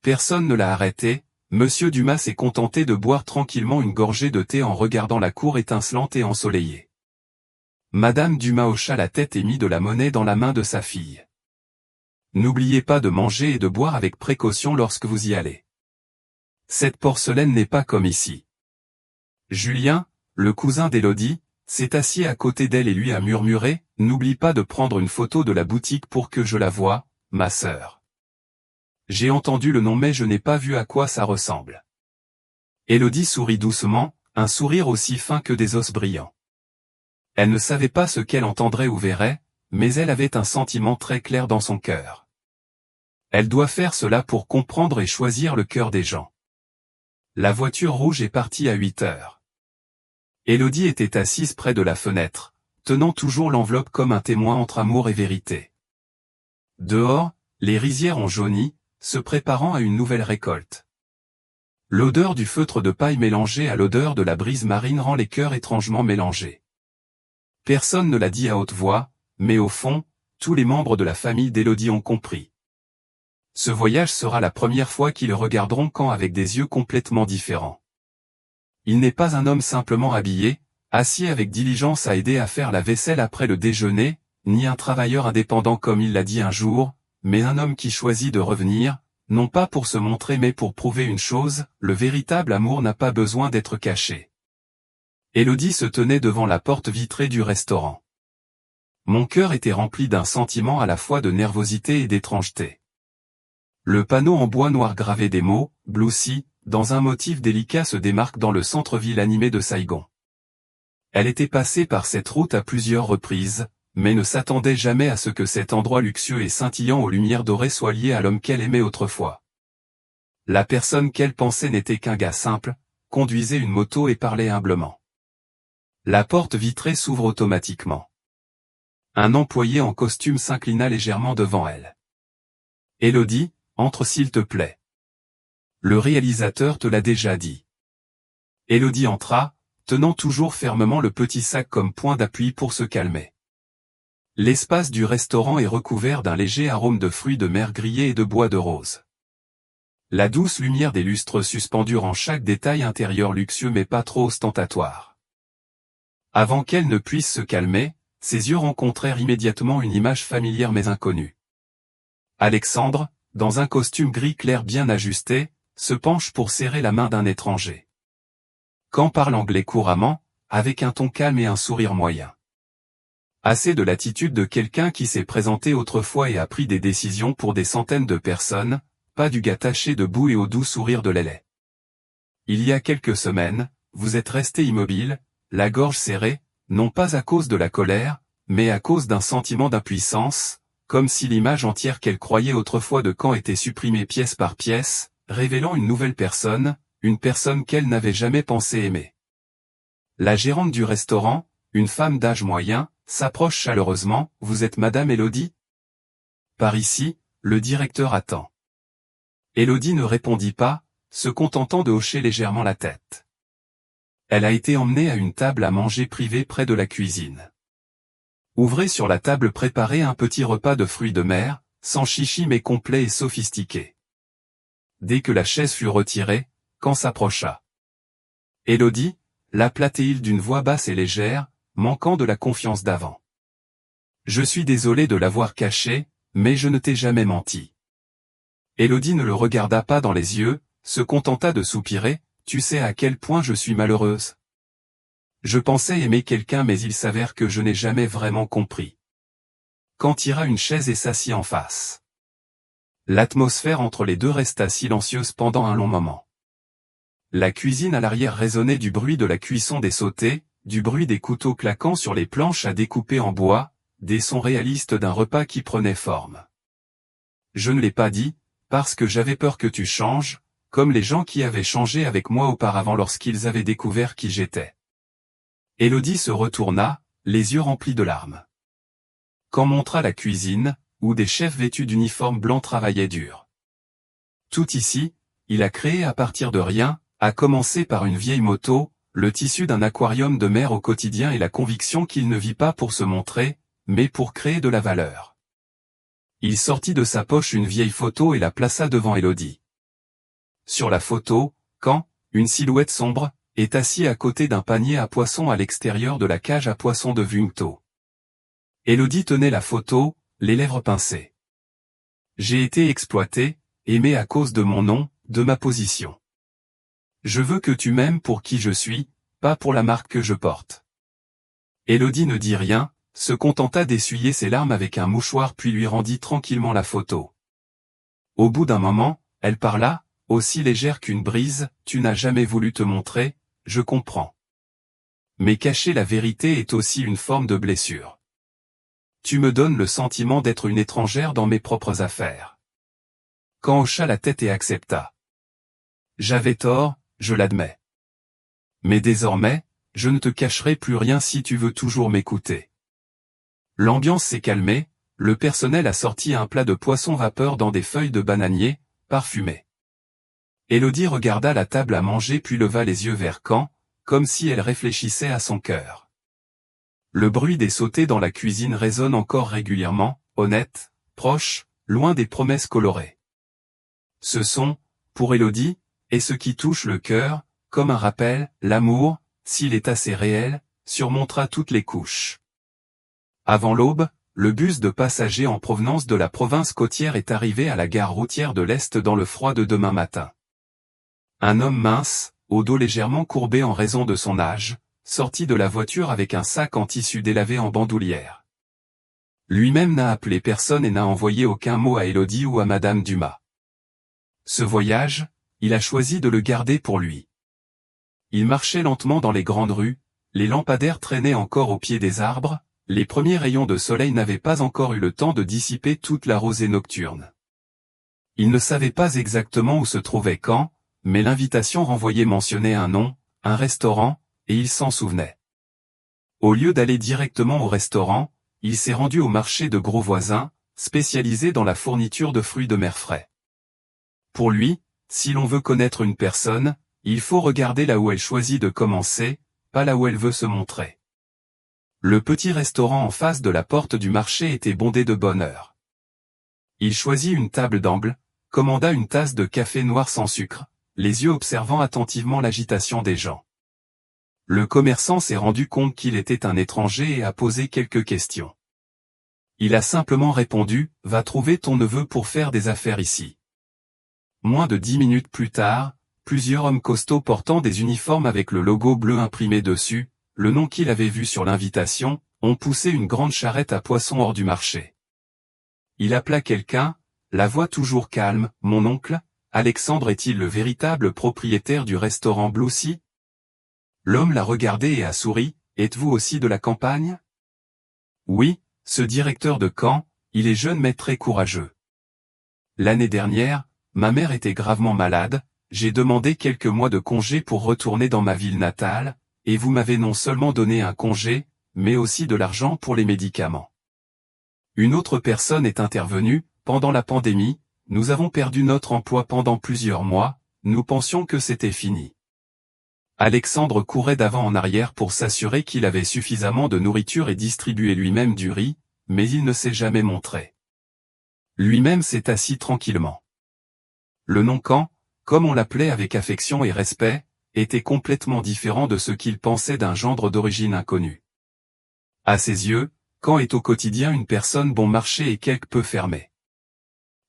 Personne ne l'a arrêté, Monsieur Dumas s'est contenté de boire tranquillement une gorgée de thé en regardant la cour étincelante et ensoleillée. Madame Dumas hocha la tête et mit de la monnaie dans la main de sa fille. N'oubliez pas de manger et de boire avec précaution lorsque vous y allez. Cette porcelaine n'est pas comme ici. Julien, le cousin d'Élodie, s'est assis à côté d'elle et lui a murmuré, « N'oublie pas de prendre une photo de la boutique pour que je la voie, ma sœur. » J'ai entendu le nom mais je n'ai pas vu à quoi ça ressemble. Élodie sourit doucement, un sourire aussi fin que des os brillants. Elle ne savait pas ce qu'elle entendrait ou verrait, mais elle avait un sentiment très clair dans son cœur. Elle doit faire cela pour comprendre et choisir le cœur des gens. La voiture rouge est partie à 8 heures. Élodie était assise près de la fenêtre, tenant toujours l'enveloppe comme un témoin entre amour et vérité. Dehors, les rizières ont jauni, se préparant à une nouvelle récolte. L'odeur du feutre de paille mélangée à l'odeur de la brise marine rend les cœurs étrangement mélangés. Personne ne l'a dit à haute voix, mais au fond, tous les membres de la famille d'Élodie ont compris. Ce voyage sera la première fois qu'ils regarderont Caen avec des yeux complètement différents. Il n'est pas un homme simplement habillé, assis avec diligence à aider à faire la vaisselle après le déjeuner, ni un travailleur indépendant comme il l'a dit un jour, mais un homme qui choisit de revenir, non pas pour se montrer mais pour prouver une chose, le véritable amour n'a pas besoin d'être caché. Élodie se tenait devant la porte vitrée du restaurant. Mon cœur était rempli d'un sentiment à la fois de nervosité et d'étrangeté. Le panneau en bois noir gravé des mots, Blue Sea, dans un motif délicat se démarque dans le centre-ville animé de Saigon. Elle était passée par cette route à plusieurs reprises, mais ne s'attendait jamais à ce que cet endroit luxueux et scintillant aux lumières dorées soit lié à l'homme qu'elle aimait autrefois. La personne qu'elle pensait n'était qu'un gars simple, conduisait une moto et parlait humblement. La porte vitrée s'ouvre automatiquement. Un employé en costume s'inclina légèrement devant elle. « Élodie, entre s'il te plaît. Le réalisateur te l'a déjà dit. » Élodie entra, tenant toujours fermement le petit sac comme point d'appui pour se calmer. L'espace du restaurant est recouvert d'un léger arôme de fruits de mer grillés et de bois de rose. La douce lumière des lustres suspendus rend chaque détail intérieur luxueux mais pas trop ostentatoire. Avant qu'elle ne puisse se calmer, ses yeux rencontrèrent immédiatement une image familière mais inconnue. Alexandre, dans un costume gris clair bien ajusté, se penche pour serrer la main d'un étranger. Khan parle anglais couramment, avec un ton calme et un sourire moyen. Assez de l'attitude de quelqu'un qui s'est présenté autrefois et a pris des décisions pour des centaines de personnes, pas du gars taché debout et au doux sourire de Lélé. Il y a quelques semaines, vous êtes resté immobile, la gorge serrée, non pas à cause de la colère, mais à cause d'un sentiment d'impuissance, comme si l'image entière qu'elle croyait autrefois de Khan était supprimée pièce par pièce, révélant une nouvelle personne, une personne qu'elle n'avait jamais pensé aimer. La gérante du restaurant, une femme d'âge moyen, s'approche chaleureusement. « Vous êtes Madame Élodie ? Par ici, le directeur attend. » Élodie ne répondit pas, se contentant de hocher légèrement la tête. Elle a été emmenée à une table à manger privée près de la cuisine. Ouvrez sur la table préparée un petit repas de fruits de mer, sans chichi mais complet et sophistiqué. Dès que la chaise fut retirée, Khan s'approcha. Élodie, la platéile d'une voix basse et légère, manquant de la confiance d'avant. Je suis désolé de l'avoir caché, mais je ne t'ai jamais menti. Élodie ne le regarda pas dans les yeux, se contenta de soupirer. Tu sais à quel point je suis malheureuse. Je pensais aimer quelqu'un mais il s'avère que je n'ai jamais vraiment compris. Khan tira une chaise et s'assit en face. L'atmosphère entre les deux resta silencieuse pendant un long moment. La cuisine à l'arrière résonnait du bruit de la cuisson des sautés, du bruit des couteaux claquant sur les planches à découper en bois, des sons réalistes d'un repas qui prenait forme. Je ne l'ai pas dit, parce que j'avais peur que tu changes, comme les gens qui avaient changé avec moi auparavant lorsqu'ils avaient découvert qui j'étais. Élodie se retourna, les yeux remplis de larmes. Khan montra la cuisine, où des chefs vêtus d'uniformes blancs travaillaient dur. Tout ici, il a créé à partir de rien, à commencer par une vieille moto, le tissu d'un aquarium de mer au quotidien et la conviction qu'il ne vit pas pour se montrer, mais pour créer de la valeur. Il sortit de sa poche une vieille photo et la plaça devant Élodie. Sur la photo, Khan, une silhouette sombre, est assis à côté d'un panier à poissons à l'extérieur de la cage à poissons de Vungto. Élodie tenait la photo, les lèvres pincées. J'ai été exploité, aimé à cause de mon nom, de ma position. Je veux que tu m'aimes pour qui je suis, pas pour la marque que je porte. Élodie ne dit rien, se contenta d'essuyer ses larmes avec un mouchoir puis lui rendit tranquillement la photo. Au bout d'un moment, elle parla, aussi légère qu'une brise. Tu n'as jamais voulu te montrer, je comprends. Mais cacher la vérité est aussi une forme de blessure. Tu me donnes le sentiment d'être une étrangère dans mes propres affaires. Khan hocha la tête et accepta. J'avais tort, je l'admets. Mais désormais, je ne te cacherai plus rien si tu veux toujours m'écouter. L'ambiance s'est calmée, le personnel a sorti un plat de poisson vapeur dans des feuilles de bananier, parfumées. Élodie regarda la table à manger puis leva les yeux vers Khan, comme si elle réfléchissait à son cœur. Le bruit des sautés dans la cuisine résonne encore régulièrement, honnête, proche, loin des promesses colorées. Ce son, pour Élodie, est ce qui touche le cœur, comme un rappel. L'amour, s'il est assez réel, surmontera toutes les couches. Avant l'aube, le bus de passagers en provenance de la province côtière est arrivé à la gare routière de l'Est dans le froid de demain matin. Un homme mince, au dos légèrement courbé en raison de son âge, sortit de la voiture avec un sac en tissu délavé en bandoulière. Lui-même n'a appelé personne et n'a envoyé aucun mot à Élodie ou à Madame Dumas. Ce voyage, il a choisi de le garder pour lui. Il marchait lentement dans les grandes rues, les lampadaires traînaient encore au pied des arbres, les premiers rayons de soleil n'avaient pas encore eu le temps de dissiper toute la rosée nocturne. Il ne savait pas exactement où se trouvait Khan, mais l'invitation renvoyée mentionnait un nom, un restaurant, et il s'en souvenait. Au lieu d'aller directement au restaurant, il s'est rendu au marché de Gros Voisins, spécialisé dans la fourniture de fruits de mer frais. Pour lui, si l'on veut connaître une personne, il faut regarder là où elle choisit de commencer, pas là où elle veut se montrer. Le petit restaurant en face de la porte du marché était bondé de bonne heure. Il choisit une table d'angle, commanda une tasse de café noir sans sucre, les yeux observant attentivement l'agitation des gens. Le commerçant s'est rendu compte qu'il était un étranger et a posé quelques questions. Il a simplement répondu, « Va trouver ton neveu pour faire des affaires ici. » Moins de 10 minutes plus tard, plusieurs hommes costauds portant des uniformes avec le logo bleu imprimé dessus, le nom qu'il avait vu sur l'invitation, ont poussé une grande charrette à poissons hors du marché. Il appela quelqu'un, la voix toujours calme, « Mon oncle, Alexandre est-il le véritable propriétaire du restaurant Blue Sea ?» L'homme l'a regardé et a souri, « Êtes-vous aussi de la campagne ?» Oui, ce directeur de camp, il est jeune mais très courageux. L'année dernière, ma mère était gravement malade, j'ai demandé quelques mois de congé pour retourner dans ma ville natale, et vous m'avez non seulement donné un congé, mais aussi de l'argent pour les médicaments. Une autre personne est intervenue, pendant la pandémie, nous avons perdu notre emploi pendant plusieurs mois, nous pensions que c'était fini. Alexandre courait d'avant en arrière pour s'assurer qu'il avait suffisamment de nourriture et distribuer lui-même du riz, mais il ne s'est jamais montré. Lui-même s'est assis tranquillement. Le non-camp, comme on l'appelait avec affection et respect, était complètement différent de ce qu'il pensait d'un gendre d'origine inconnue. À ses yeux, Caen est au quotidien une personne bon marché et quelque peu fermée.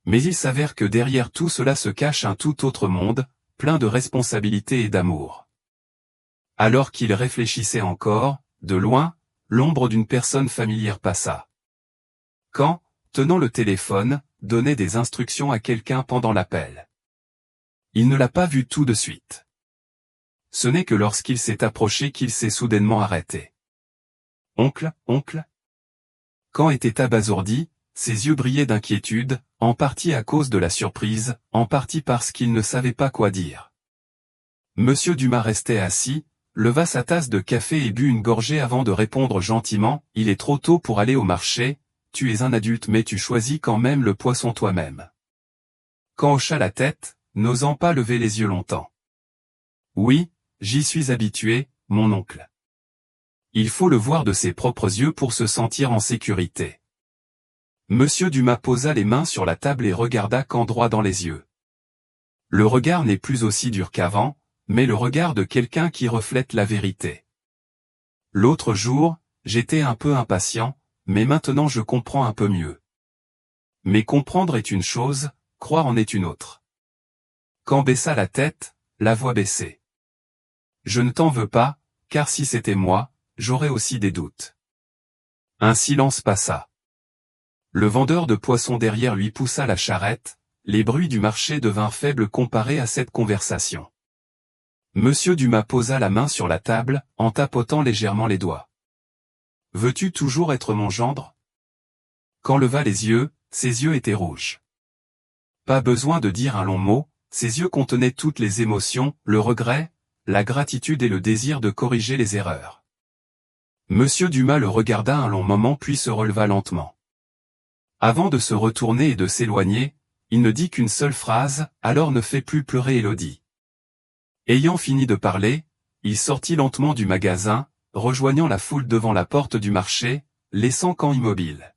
Mais il s'avère que derrière tout cela se cache un tout autre monde, plein de responsabilités et d'amour. Alors qu'il réfléchissait encore, de loin, l'ombre d'une personne familière passa. Caen, tenant le téléphone, donnait des instructions à quelqu'un pendant l'appel. Il ne l'a pas vu tout de suite. Ce n'est que lorsqu'il s'est approché qu'il s'est soudainement arrêté. « Oncle, oncle ?» Caen était abasourdi, ses yeux brillaient d'inquiétude, en partie à cause de la surprise, en partie parce qu'il ne savait pas quoi dire. Monsieur Dumas restait assis, leva sa tasse de café et but une gorgée avant de répondre gentiment, « Il est trop tôt pour aller au marché, tu es un adulte mais tu choisis quand même le poisson toi-même. » Caen hocha la tête, n'osant pas lever les yeux longtemps. « Oui, j'y suis habitué, mon oncle. » Il faut le voir de ses propres yeux pour se sentir en sécurité. Monsieur Dumas posa les mains sur la table et regarda Caen droit dans les yeux. Le regard n'est plus aussi dur qu'avant, mais le regard de quelqu'un qui reflète la vérité. L'autre jour, j'étais un peu impatient, mais maintenant je comprends un peu mieux. Mais comprendre est une chose, croire en est une autre. Caen baissa la tête, la voix baissée. Je ne t'en veux pas, car si c'était moi, j'aurais aussi des doutes. Un silence passa. Le vendeur de poissons derrière lui poussa la charrette, les bruits du marché devinrent faibles comparés à cette conversation. Monsieur Dumas posa la main sur la table, en tapotant légèrement les doigts. « Veux-tu toujours être mon gendre ?» Caen leva les yeux, ses yeux étaient rouges. Pas besoin de dire un long mot, ses yeux contenaient toutes les émotions, le regret, la gratitude et le désir de corriger les erreurs. Monsieur Dumas le regarda un long moment puis se releva lentement. Avant de se retourner et de s'éloigner, il ne dit qu'une seule phrase, « Alors ne fais plus pleurer Élodie. » Ayant fini de parler, il sortit lentement du magasin, rejoignant la foule devant la porte du marché, laissant Caen immobile.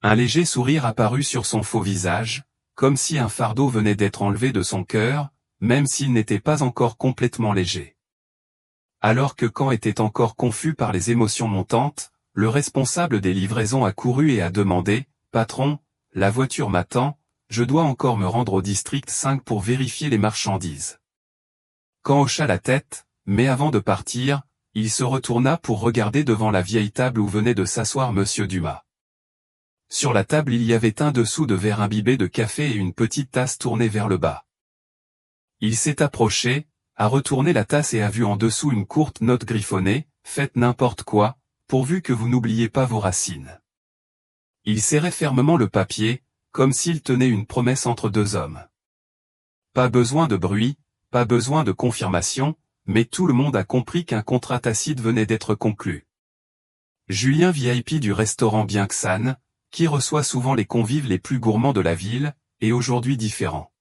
Un léger sourire apparut sur son faux visage, comme si un fardeau venait d'être enlevé de son cœur, même s'il n'était pas encore complètement léger. Alors que Caen était encore confus par les émotions montantes, le responsable des livraisons a couru et a demandé, « Patron, la voiture m'attend, je dois encore me rendre au district 5 pour vérifier les marchandises. » Caen hocha la tête, mais avant de partir, il se retourna pour regarder devant la vieille table où venait de s'asseoir Monsieur Dumas. Sur la table il y avait un dessous de verre imbibé de café et une petite tasse tournée vers le bas. Il s'est approché, a retourné la tasse et a vu en dessous une courte note griffonnée, « Faites n'importe quoi, pourvu que vous n'oubliez pas vos racines. » Il serrait fermement le papier, comme s'il tenait une promesse entre deux hommes. Pas besoin de bruit, pas besoin de confirmation, mais tout le monde a compris qu'un contrat tacite venait d'être conclu. Julien VIP du restaurant Bienxan, qui reçoit souvent les convives les plus gourmands de la ville, est aujourd'hui différent.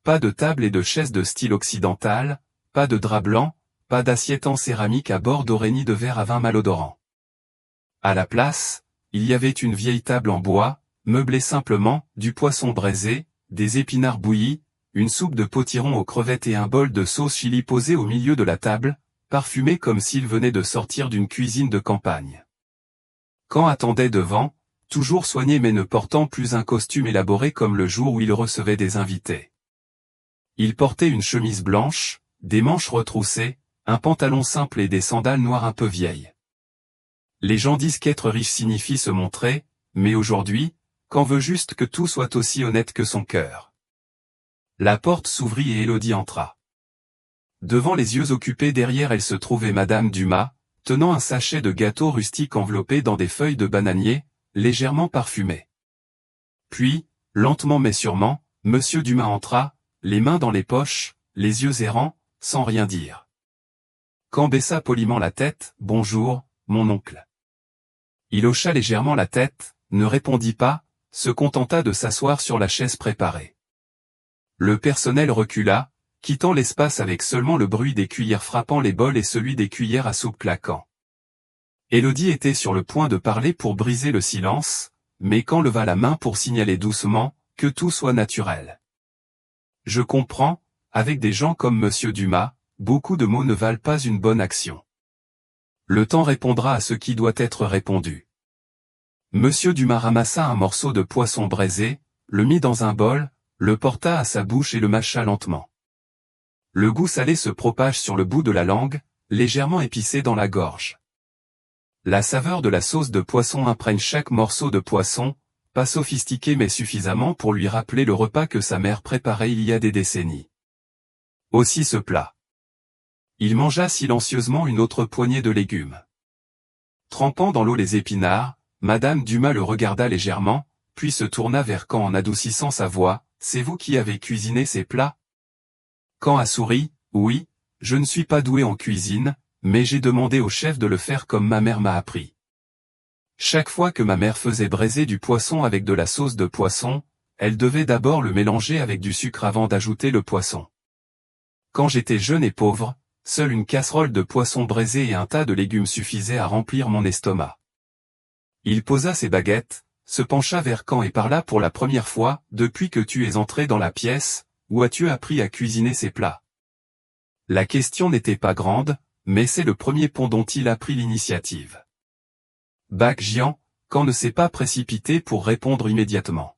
Pas de table et de chaises de style occidental, pas de drap blanc, pas d'assiette en céramique à bord d'oreilles ni de verre à vin malodorant. À la place, il y avait une vieille table en bois, meublée simplement, du poisson braisé, des épinards bouillis, une soupe de potiron aux crevettes et un bol de sauce chili posé au milieu de la table, parfumé comme s'il venait de sortir d'une cuisine de campagne. Quand attendait devant, toujours soigné mais ne portant plus un costume élaboré comme le jour où il recevait des invités. Il portait une chemise blanche, des manches retroussées, un pantalon simple et des sandales noires un peu vieilles. Les gens disent qu'être riche signifie se montrer, mais aujourd'hui, qu'en veut juste que tout soit aussi honnête que son cœur. La porte s'ouvrit et Élodie entra. Devant les yeux occupés derrière elle se trouvait Madame Dumas, tenant un sachet de gâteau rustique enveloppé dans des feuilles de bananier, légèrement parfumées. Puis, lentement mais sûrement, Monsieur Dumas entra, les mains dans les poches, les yeux errants, sans rien dire. Quand baissa poliment la tête, « Bonjour, mon oncle. » Il hocha légèrement la tête, ne répondit pas, se contenta de s'asseoir sur la chaise préparée. Le personnel recula, quittant l'espace avec seulement le bruit des cuillères frappant les bols et celui des cuillères à soupe claquant. Élodie était sur le point de parler pour briser le silence, mais quand leva la main pour signaler doucement que tout soit naturel. Je comprends, avec des gens comme Monsieur Dumas, beaucoup de mots ne valent pas une bonne action. Le temps répondra à ce qui doit être répondu. Monsieur Dumas ramassa un morceau de poisson braisé, le mit dans un bol, le porta à sa bouche et le mâcha lentement. Le goût salé se propage sur le bout de la langue, légèrement épicé dans la gorge. La saveur de la sauce de poisson imprègne chaque morceau de poisson, pas sophistiqué mais suffisamment pour lui rappeler le repas que sa mère préparait il y a des décennies. Aussi ce plat. Il mangea silencieusement une autre poignée de légumes. Trempant dans l'eau les épinards, Madame Dumas le regarda légèrement, puis se tourna vers Caen en adoucissant sa voix, « C'est vous qui avez cuisiné ces plats ?» Caen a souri, « Oui, je ne suis pas doué en cuisine, mais j'ai demandé au chef de le faire comme ma mère m'a appris. Chaque fois que ma mère faisait braiser du poisson avec de la sauce de poisson, elle devait d'abord le mélanger avec du sucre avant d'ajouter le poisson. Quand j'étais jeune et pauvre, seule une casserole de poisson braisé et un tas de légumes suffisaient à remplir mon estomac. » Il posa ses baguettes, se pencha vers Caen et parla pour la première fois, « Depuis que tu es entré dans la pièce, où as-tu appris à cuisiner ces plats ?» La question n'était pas grande, mais c'est le premier pont dont il a pris l'initiative. Bac Gian, Caen ne s'est pas précipité pour répondre immédiatement.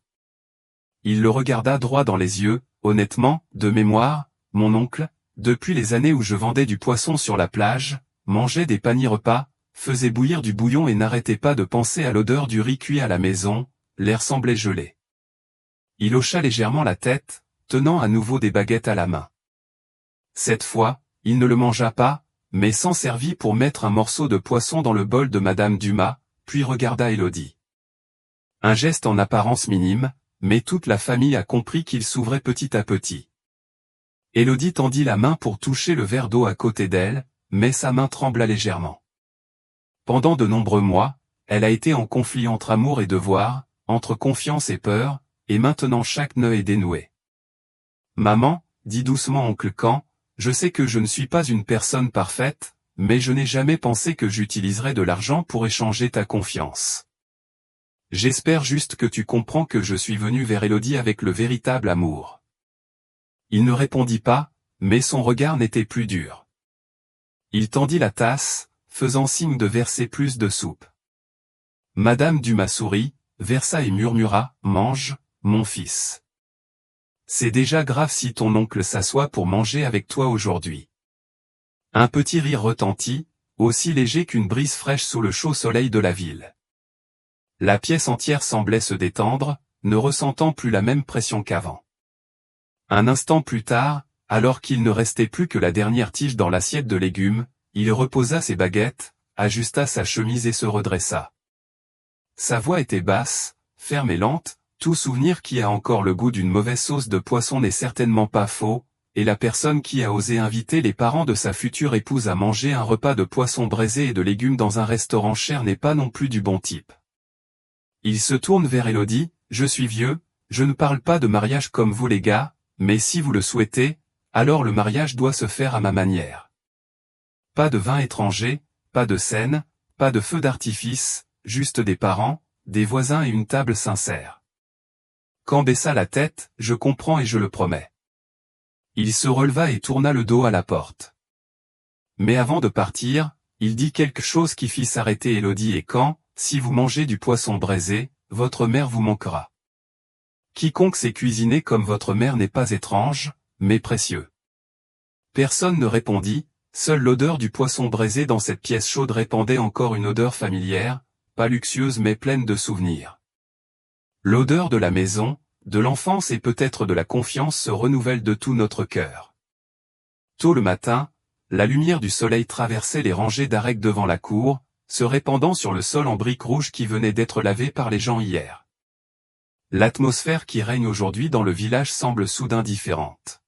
Il le regarda droit dans les yeux, « Honnêtement, de mémoire, mon oncle, depuis les années où je vendais du poisson sur la plage, mangeais des paniers repas, faisais bouillir du bouillon et n'arrêtais pas de penser à l'odeur du riz cuit à la maison, l'air semblait gelé. » Il hocha légèrement la tête, tenant à nouveau des baguettes à la main. Cette fois, il ne le mangea pas, mais s'en servit pour mettre un morceau de poisson dans le bol de Madame Dumas, puis regarda Élodie. Un geste en apparence minime, mais toute la famille a compris qu'il s'ouvrait petit à petit. Élodie tendit la main pour toucher le verre d'eau à côté d'elle, mais sa main trembla légèrement. Pendant de nombreux mois, elle a été en conflit entre amour et devoir, entre confiance et peur, et maintenant chaque nœud est dénoué. « Maman, dit doucement oncle Caen, je sais que je ne suis pas une personne parfaite, mais je n'ai jamais pensé que j'utiliserais de l'argent pour échanger ta confiance. J'espère juste que tu comprends que je suis venu vers Élodie avec le véritable amour. » Il ne répondit pas, mais son regard n'était plus dur. Il tendit la tasse, faisant signe de verser plus de soupe. Madame Dumas sourit, versa et murmura, « Mange, mon fils. C'est déjà grave si ton oncle s'assoit pour manger avec toi aujourd'hui. » Un petit rire retentit, aussi léger qu'une brise fraîche sous le chaud soleil de la ville. La pièce entière semblait se détendre, ne ressentant plus la même pression qu'avant. Un instant plus tard, alors qu'il ne restait plus que la dernière tige dans l'assiette de légumes, il reposa ses baguettes, ajusta sa chemise et se redressa. Sa voix était basse, ferme et lente. Tout souvenir qui a encore le goût d'une mauvaise sauce de poisson n'est certainement pas faux, et la personne qui a osé inviter les parents de sa future épouse à manger un repas de poisson braisé et de légumes dans un restaurant cher n'est pas non plus du bon type. Il se tourne vers Élodie, « Je suis vieux, je ne parle pas de mariage comme vous les gars, mais si vous le souhaitez, alors le mariage doit se faire à ma manière. Pas de vin étranger, pas de scène, pas de feu d'artifice, juste des parents, des voisins et une table sincère. » Caen baissa la tête, « Je comprends et je le promets. » Il se releva et tourna le dos à la porte. Mais avant de partir, il dit quelque chose qui fit s'arrêter Élodie et quand, si vous mangez du poisson braisé, votre mère vous manquera. Quiconque sait cuisiner comme votre mère n'est pas étrange, mais précieux. Personne ne répondit, seule l'odeur du poisson braisé dans cette pièce chaude répandait encore une odeur familière, pas luxueuse mais pleine de souvenirs. L'odeur de la maison, de l'enfance et peut-être de la confiance se renouvelle de tout notre cœur. Tôt le matin, la lumière du soleil traversait les rangées d'arêtes devant la cour, se répandant sur le sol en briques rouges qui venaient d'être lavées par les gens hier. L'atmosphère qui règne aujourd'hui dans le village semble soudain différente.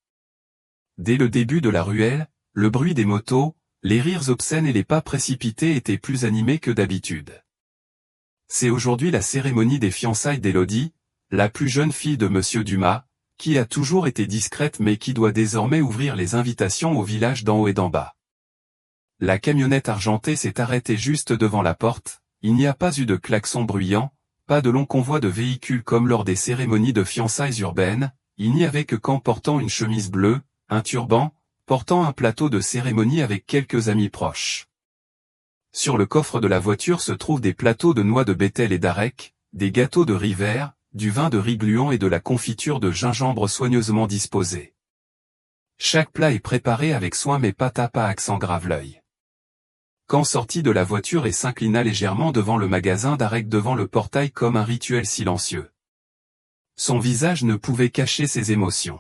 Dès le début de la ruelle, le bruit des motos, les rires obscènes et les pas précipités étaient plus animés que d'habitude. C'est aujourd'hui la cérémonie des fiançailles d'Élodie, la plus jeune fille de Monsieur Dumas, qui a toujours été discrète mais qui doit désormais ouvrir les invitations au village d'en haut et d'en bas. La camionnette argentée s'est arrêtée juste devant la porte, il n'y a pas eu de klaxon bruyant, pas de long convoi de véhicules comme lors des cérémonies de fiançailles urbaines, il n'y avait que Caen portant une chemise bleue, un turban, portant un plateau de cérémonie avec quelques amis proches. Sur le coffre de la voiture se trouvent des plateaux de noix de bétel et d'arec, des gâteaux de riz vert, du vin de riz gluant et de la confiture de gingembre soigneusement disposée. Chaque plat est préparé avec soin mais pas à accent grave l'œil. Quand sortit de la voiture et s'inclina légèrement devant le magasin d'arec devant le portail comme un rituel silencieux. Son visage ne pouvait cacher ses émotions.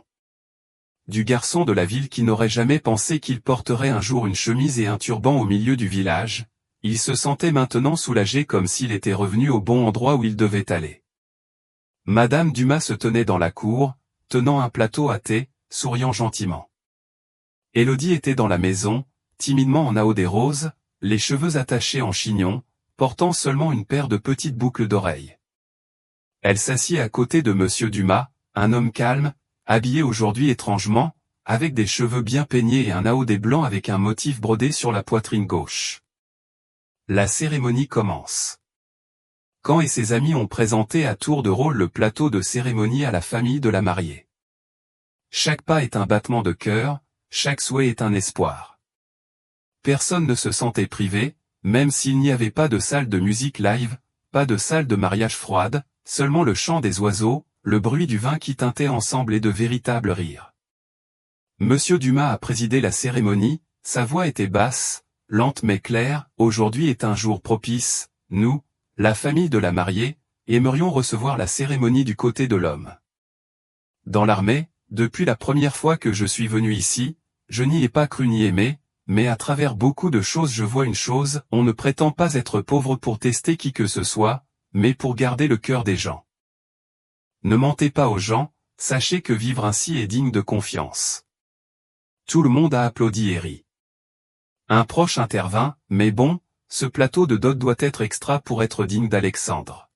Du garçon de la ville qui n'aurait jamais pensé qu'il porterait un jour une chemise et un turban au milieu du village, il se sentait maintenant soulagé comme s'il était revenu au bon endroit où il devait aller. Madame Dumas se tenait dans la cour, tenant un plateau à thé, souriant gentiment. Élodie était dans la maison, timidement en haut des roses, les cheveux attachés en chignon, portant seulement une paire de petites boucles d'oreilles. Elle s'assit à côté de Monsieur Dumas, un homme calme, habillé aujourd'hui étrangement, avec des cheveux bien peignés et un haut blanc avec un motif brodé sur la poitrine gauche. La cérémonie commence. Caen et ses amis ont présenté à tour de rôle le plateau de cérémonie à la famille de la mariée. Chaque pas est un battement de cœur, chaque souhait est un espoir. Personne ne se sentait privé, même s'il n'y avait pas de salle de musique live, pas de salle de mariage froide, seulement le chant des oiseaux, le bruit du vin qui tintait ensemble et de véritables rires. Monsieur Dumas a présidé la cérémonie, sa voix était basse, lente mais claire, aujourd'hui est un jour propice, nous, la famille de la mariée, aimerions recevoir la cérémonie du côté de l'homme. Dans l'armée, depuis la première fois que je suis venu ici, je n'y ai pas cru ni aimé, mais à travers beaucoup de choses je vois une chose, on ne prétend pas être pauvre pour tester qui que ce soit, mais pour garder le cœur des gens. Ne mentez pas aux gens, sachez que vivre ainsi est digne de confiance. Tout le monde a applaudi et ri. Un proche intervint, mais bon, ce plateau de dot doit être extra pour être digne d'Alexandre.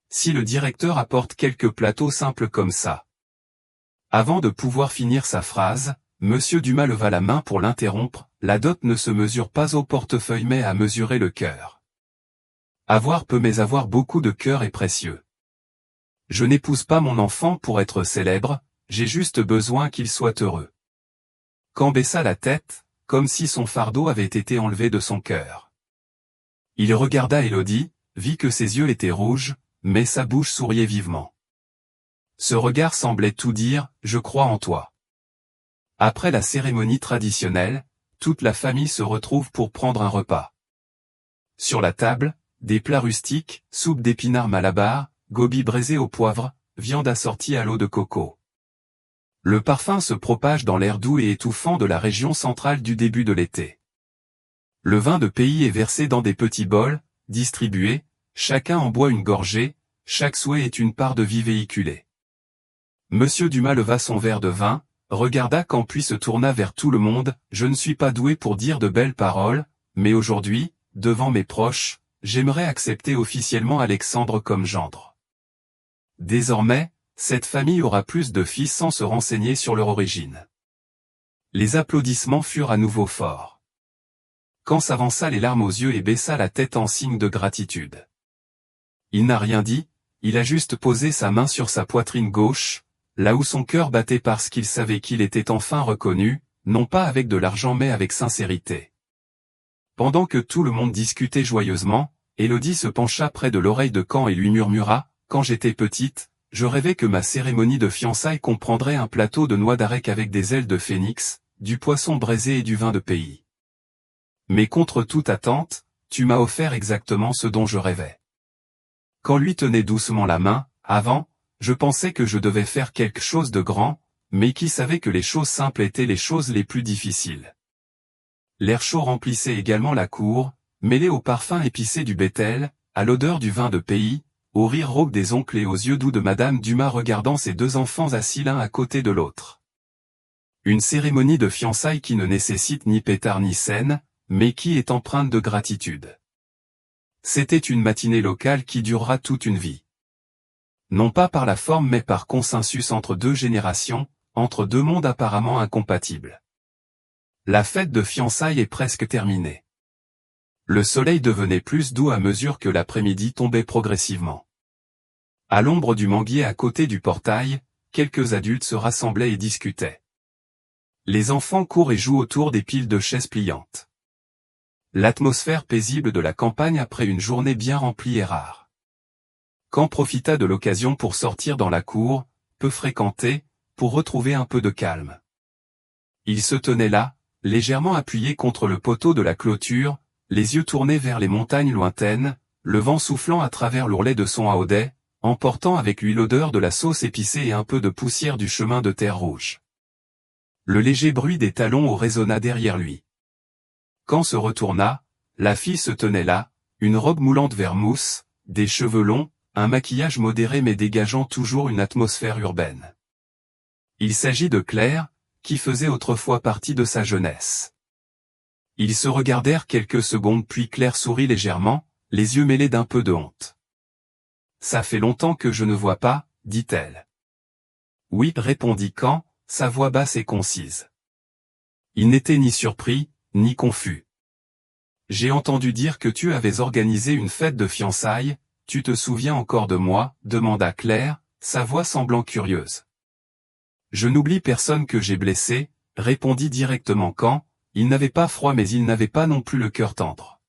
Si le directeur apporte quelques plateaux simples comme ça. Avant de pouvoir finir sa phrase, Monsieur Dumas leva la main pour l'interrompre, la dot ne se mesure pas au portefeuille mais à mesurer le cœur. Avoir peu mais avoir beaucoup de cœur est précieux. Je n'épouse pas mon enfant pour être célèbre, j'ai juste besoin qu'il soit heureux. Caen baissa la tête, comme si son fardeau avait été enlevé de son cœur. Il regarda Élodie, vit que ses yeux étaient rouges, mais sa bouche souriait vivement. Ce regard semblait tout dire, je crois en toi. Après la cérémonie traditionnelle, toute la famille se retrouve pour prendre un repas. Sur la table, des plats rustiques, soupe d'épinards malabar, gobi braisé au poivre, viande assortie à l'eau de coco. Le parfum se propage dans l'air doux et étouffant de la région centrale du début de l'été. Le vin de pays est versé dans des petits bols, distribué, chacun en boit une gorgée, chaque souhait est une part de vie véhiculée. Monsieur Dumas leva son verre de vin, regarda Caen puis se tourna vers tout le monde, je ne suis pas doué pour dire de belles paroles, mais aujourd'hui, devant mes proches, j'aimerais accepter officiellement Alexandre comme gendre. Désormais, cette famille aura plus de fils sans se renseigner sur leur origine. Les applaudissements furent à nouveau forts. Caen s'avança les larmes aux yeux et baissa la tête en signe de gratitude. Il n'a rien dit, il a juste posé sa main sur sa poitrine gauche, là où son cœur battait parce qu'il savait qu'il était enfin reconnu, non pas avec de l'argent mais avec sincérité. Pendant que tout le monde discutait joyeusement, Élodie se pencha près de l'oreille de Quand et lui murmura, « Quand j'étais petite, je rêvais que ma cérémonie de fiançailles comprendrait un plateau de noix d'arec avec des ailes de phénix, du poisson braisé et du vin de pays. Mais contre toute attente, tu m'as offert exactement ce dont je rêvais. » Quand lui tenait doucement la main, avant, je pensais que je devais faire quelque chose de grand, mais qui savait que les choses simples étaient les choses les plus difficiles. L'air chaud remplissait également la cour, mêlé au parfum épicé du bétel, à l'odeur du vin de pays, au rire rauque des oncles et aux yeux doux de Madame Dumas regardant ses deux enfants assis l'un à côté de l'autre. Une cérémonie de fiançailles qui ne nécessite ni pétard ni scène, mais qui est empreinte de gratitude. C'était une matinée locale qui durera toute une vie. Non pas par la forme mais par consensus entre deux générations, entre deux mondes apparemment incompatibles. La fête de fiançailles est presque terminée. Le soleil devenait plus doux à mesure que l'après-midi tombait progressivement. À l'ombre du manguier à côté du portail, quelques adultes se rassemblaient et discutaient. Les enfants courent et jouent autour des piles de chaises pliantes. L'atmosphère paisible de la campagne après une journée bien remplie est rare. Quand profita de l'occasion pour sortir dans la cour, peu fréquentée, pour retrouver un peu de calme. Il se tenait là, légèrement appuyé contre le poteau de la clôture, les yeux tournés vers les montagnes lointaines, le vent soufflant à travers l'ourlet de son haudet, emportant avec lui l'odeur de la sauce épicée et un peu de poussière du chemin de terre rouge. Le léger bruit des talons résonna derrière lui. Quand se retourna, la fille se tenait là, une robe moulante vert mousse, des cheveux longs, un maquillage modéré mais dégageant toujours une atmosphère urbaine. Il s'agit de Claire, qui faisait autrefois partie de sa jeunesse. Ils se regardèrent quelques secondes puis Claire sourit légèrement, les yeux mêlés d'un peu de honte. « Ça fait longtemps que je ne vois pas, dit-elle. »« Oui, répondit Quand, sa voix basse et concise. Il n'était ni surpris, ni confus. « J'ai entendu dire que tu avais organisé une fête de fiançailles, tu te souviens encore de moi ?» demanda Claire, sa voix semblant curieuse. « Je n'oublie personne que j'ai blessé, » répondit directement Quand. Il n'avait pas froid mais il n'avait pas non plus le cœur tendre.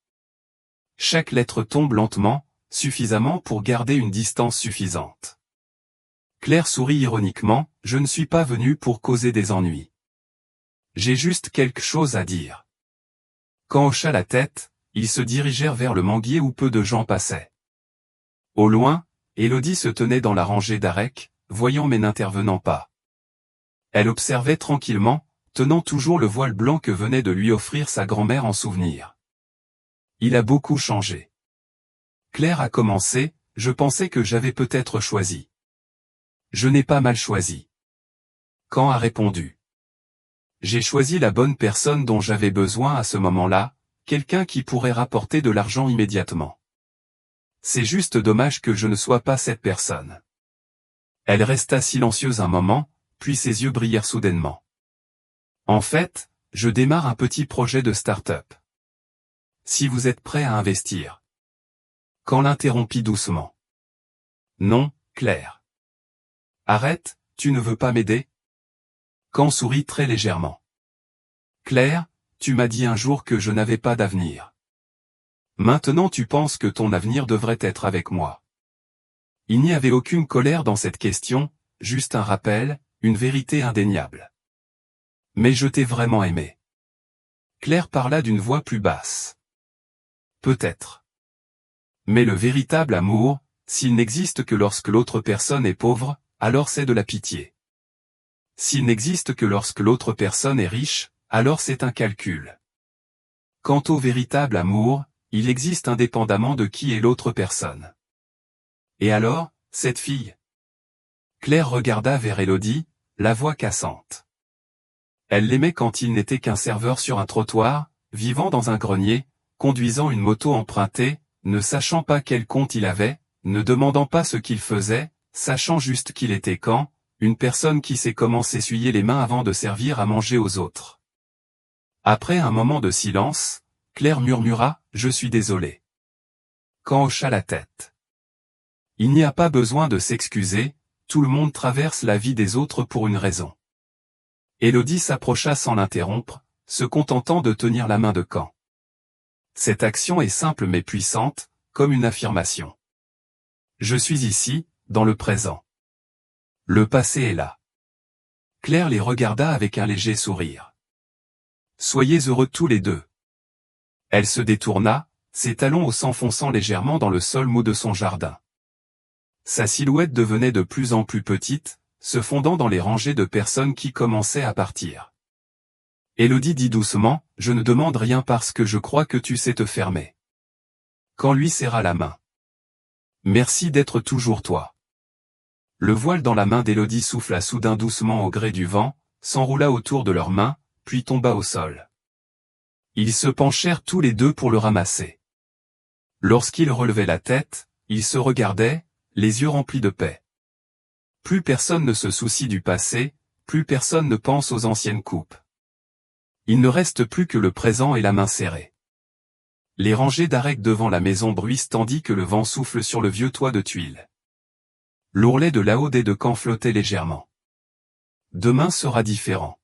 Chaque lettre tombe lentement, suffisamment pour garder une distance suffisante. Claire sourit ironiquement, « Je ne suis pas venu pour causer des ennuis. J'ai juste quelque chose à dire. » Quand hocha la tête, ils se dirigèrent vers le manguier où peu de gens passaient. Au loin, Élodie se tenait dans la rangée d'arec, voyant mais n'intervenant pas. Elle observait tranquillement, tenant toujours le voile blanc que venait de lui offrir sa grand-mère en souvenir. Il a beaucoup changé. Claire a commencé, je pensais que j'avais peut-être choisi. Je n'ai pas mal choisi. Quand a répondu. J'ai choisi la bonne personne dont j'avais besoin à ce moment-là, quelqu'un qui pourrait rapporter de l'argent immédiatement. C'est juste dommage que je ne sois pas cette personne. Elle resta silencieuse un moment, puis ses yeux brillèrent soudainement. En fait, je démarre un petit projet de start-up. Si vous êtes prêt à investir. Quand l'interrompit doucement. Non, Claire. Arrête, tu ne veux pas m'aider? Quand sourit très légèrement. Claire, tu m'as dit un jour que je n'avais pas d'avenir. Maintenant tu penses que ton avenir devrait être avec moi. Il n'y avait aucune colère dans cette question, juste un rappel, une vérité indéniable. Mais je t'ai vraiment aimé. Claire parla d'une voix plus basse. Peut-être. Mais le véritable amour, s'il n'existe que lorsque l'autre personne est pauvre, alors c'est de la pitié. S'il n'existe que lorsque l'autre personne est riche, alors c'est un calcul. Quant au véritable amour, il existe indépendamment de qui est l'autre personne. Et alors, cette fille? Claire regarda vers Élodie, la voix cassante. Elle l'aimait quand il n'était qu'un serveur sur un trottoir, vivant dans un grenier, conduisant une moto empruntée, ne sachant pas quel compte il avait, ne demandant pas ce qu'il faisait, sachant juste qu'il était Quand, une personne qui sait comment s'essuyer les mains avant de servir à manger aux autres. Après un moment de silence, Claire murmura, « Je suis désolé. » Quand hocha la tête. Il n'y a pas besoin de s'excuser, tout le monde traverse la vie des autres pour une raison. Élodie s'approcha sans l'interrompre, se contentant de tenir la main de Quand. Cette action est simple mais puissante, comme une affirmation. Je suis ici, dans le présent. Le passé est là. Claire les regarda avec un léger sourire. Soyez heureux tous les deux. Elle se détourna, ses talons s'enfonçant légèrement dans le sol mou de son jardin. Sa silhouette devenait de plus en plus petite, se fondant dans les rangées de personnes qui commençaient à partir. Élodie dit doucement, « Je ne demande rien parce que je crois que tu sais te fermer. » Quand lui serra la main. « Merci d'être toujours toi. » Le voile dans la main d'Élodie souffla soudain doucement au gré du vent, s'enroula autour de leurs mains, puis tomba au sol. Ils se penchèrent tous les deux pour le ramasser. Lorsqu'il relevait la tête, ils se regardaient, les yeux remplis de paix. Plus personne ne se soucie du passé, plus personne ne pense aux anciennes coupes. Il ne reste plus que le présent et la main serrée. Les rangées d'arec devant la maison bruissent tandis que le vent souffle sur le vieux toit de tuiles. L'ourlet de là-haut des deux camps flottait légèrement. Demain sera différent.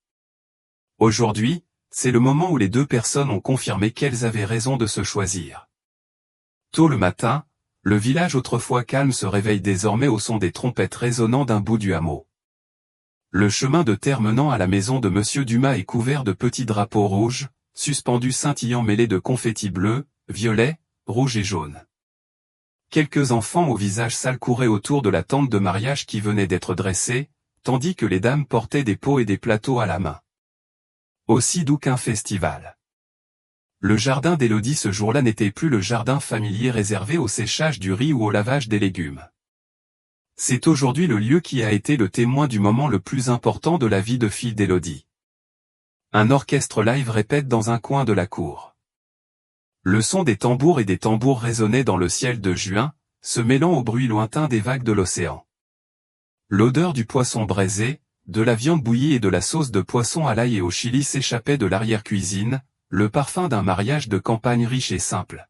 Aujourd'hui, c'est le moment où les deux personnes ont confirmé qu'elles avaient raison de se choisir. Tôt le matin, le village autrefois calme se réveille désormais au son des trompettes résonnant d'un bout du hameau. Le chemin de terre menant à la maison de Monsieur Dumas est couvert de petits drapeaux rouges, suspendus scintillant mêlés de confettis bleus, violets, rouges et jaunes. Quelques enfants au visage sale couraient autour de la tente de mariage qui venait d'être dressée, tandis que les dames portaient des pots et des plateaux à la main. Aussi doux qu'un festival. Le jardin d'Élodie ce jour-là n'était plus le jardin familier réservé au séchage du riz ou au lavage des légumes. C'est aujourd'hui le lieu qui a été le témoin du moment le plus important de la vie de fille d'Élodie. Un orchestre live répète dans un coin de la cour. Le son des tambours et des tambours résonnait dans le ciel de juin, se mêlant au bruit lointain des vagues de l'océan. L'odeur du poisson braisé, de la viande bouillie et de la sauce de poisson à l'ail et au chili s'échappait de l'arrière-cuisine, le parfum d'un mariage de campagne riche et simple.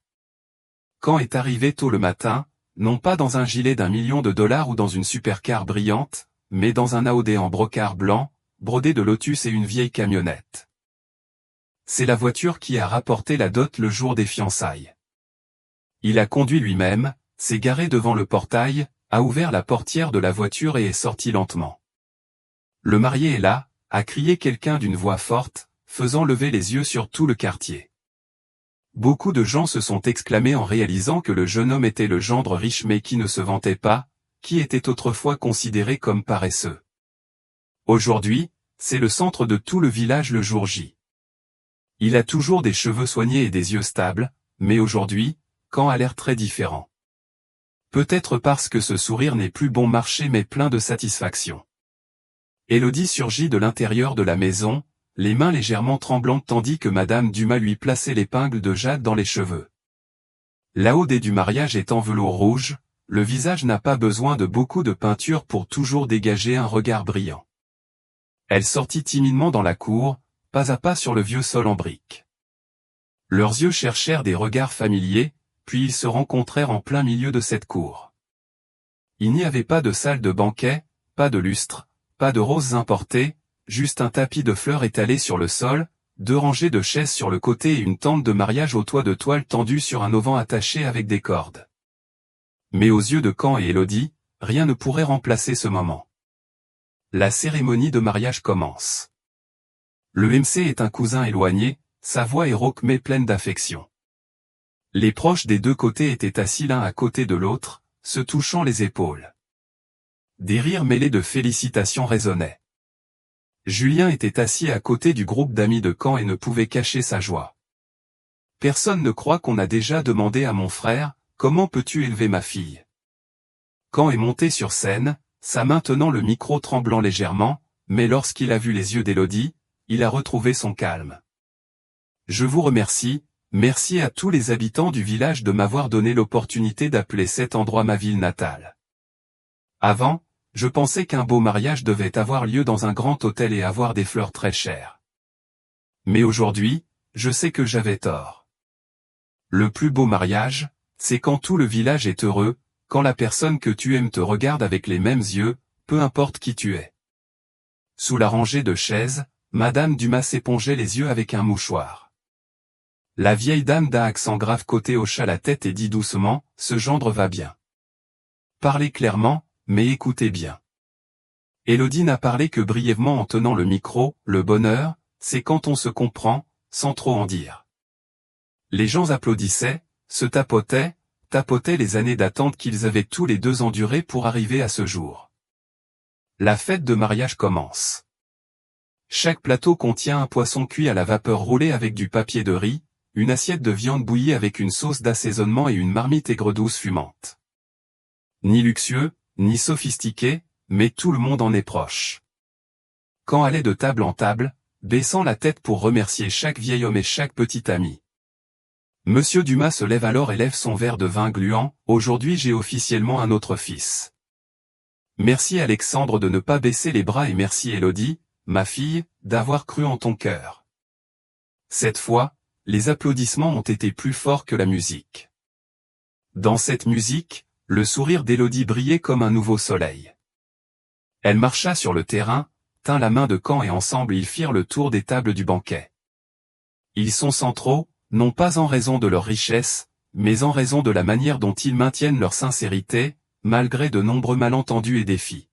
Quand est arrivé tôt le matin, non pas dans un gilet d'1 million de dollars ou dans une supercar brillante, mais dans un Audi en brocart blanc, brodé de lotus et une vieille camionnette. C'est la voiture qui a rapporté la dot le jour des fiançailles. Il a conduit lui-même, s'est garé devant le portail, a ouvert la portière de la voiture et est sorti lentement. Le marié est là, a crié quelqu'un d'une voix forte, faisant lever les yeux sur tout le quartier. Beaucoup de gens se sont exclamés en réalisant que le jeune homme était le gendre riche mais qui ne se vantait pas, qui était autrefois considéré comme paresseux. Aujourd'hui, c'est le centre de tout le village le jour J. Il a toujours des cheveux soignés et des yeux stables, mais aujourd'hui, Quand a l'air très différent. Peut-être parce que ce sourire n'est plus bon marché mais plein de satisfaction. Élodie surgit de l'intérieur de la maison, les mains légèrement tremblantes tandis que Madame Dumas lui plaçait l'épingle de jade dans les cheveux. La haute du mariage est en velours rouge, le visage n'a pas besoin de beaucoup de peinture pour toujours dégager un regard brillant. Elle sortit timidement dans la cour, pas à pas sur le vieux sol en briques. Leurs yeux cherchèrent des regards familiers, puis ils se rencontrèrent en plein milieu de cette cour. Il n'y avait pas de salle de banquet, pas de lustre, pas de roses importées, juste un tapis de fleurs étalé sur le sol, 2 rangées de chaises sur le côté et une tente de mariage au toit de toile tendue sur un auvent attaché avec des cordes. Mais aux yeux de Quand et Élodie, rien ne pourrait remplacer ce moment. La cérémonie de mariage commence. Le MC est un cousin éloigné, sa voix est rauque mais pleine d'affection. Les proches des deux côtés étaient assis l'un à côté de l'autre, se touchant les épaules. Des rires mêlés de félicitations résonnaient. Julien était assis à côté du groupe d'amis de Quand et ne pouvait cacher sa joie. Personne ne croit qu'on a déjà demandé à mon frère, comment peux-tu élever ma fille? Quand est monté sur scène, sa main tenant le micro tremblant légèrement, mais lorsqu'il a vu les yeux d'Élodie, il a retrouvé son calme. Je vous remercie, merci à tous les habitants du village de m'avoir donné l'opportunité d'appeler cet endroit ma ville natale. Avant, je pensais qu'un beau mariage devait avoir lieu dans un grand hôtel et avoir des fleurs très chères. Mais aujourd'hui, je sais que j'avais tort. Le plus beau mariage, c'est quand tout le village est heureux, quand la personne que tu aimes te regarde avec les mêmes yeux, peu importe qui tu es. Sous la rangée de chaises, Madame Dumas s'épongeait les yeux avec un mouchoir. La vieille dame d'un accent grave côté hocha la tête et dit doucement, « Ce gendre va bien. Parlez clairement, mais écoutez bien. » Élodie n'a parlé que brièvement en tenant le micro, « Le bonheur, c'est quand on se comprend, sans trop en dire. » Les gens applaudissaient, se tapotaient les années d'attente qu'ils avaient tous les deux endurées pour arriver à ce jour. La fête de mariage commence. Chaque plateau contient un poisson cuit à la vapeur roulé avec du papier de riz, une assiette de viande bouillie avec une sauce d'assaisonnement et une marmite aigre-douce fumante. Ni luxueux, ni sophistiqué, mais tout le monde en est proche. Quand allait de table en table, baissant la tête pour remercier chaque vieil homme et chaque petit ami. Monsieur Dumas se lève alors et lève son verre de vin gluant, « Aujourd'hui j'ai officiellement un autre fils. Merci Alexandre de ne pas baisser les bras et merci Élodie, ma fille, d'avoir cru en ton cœur. » Cette fois, les applaudissements ont été plus forts que la musique. Dans cette musique, le sourire d'Élodie brillait comme un nouveau soleil. Elle marcha sur le terrain, tint la main de Caen et ensemble ils firent le tour des tables du banquet. Ils sont centraux, non pas en raison de leur richesse, mais en raison de la manière dont ils maintiennent leur sincérité, malgré de nombreux malentendus et défis.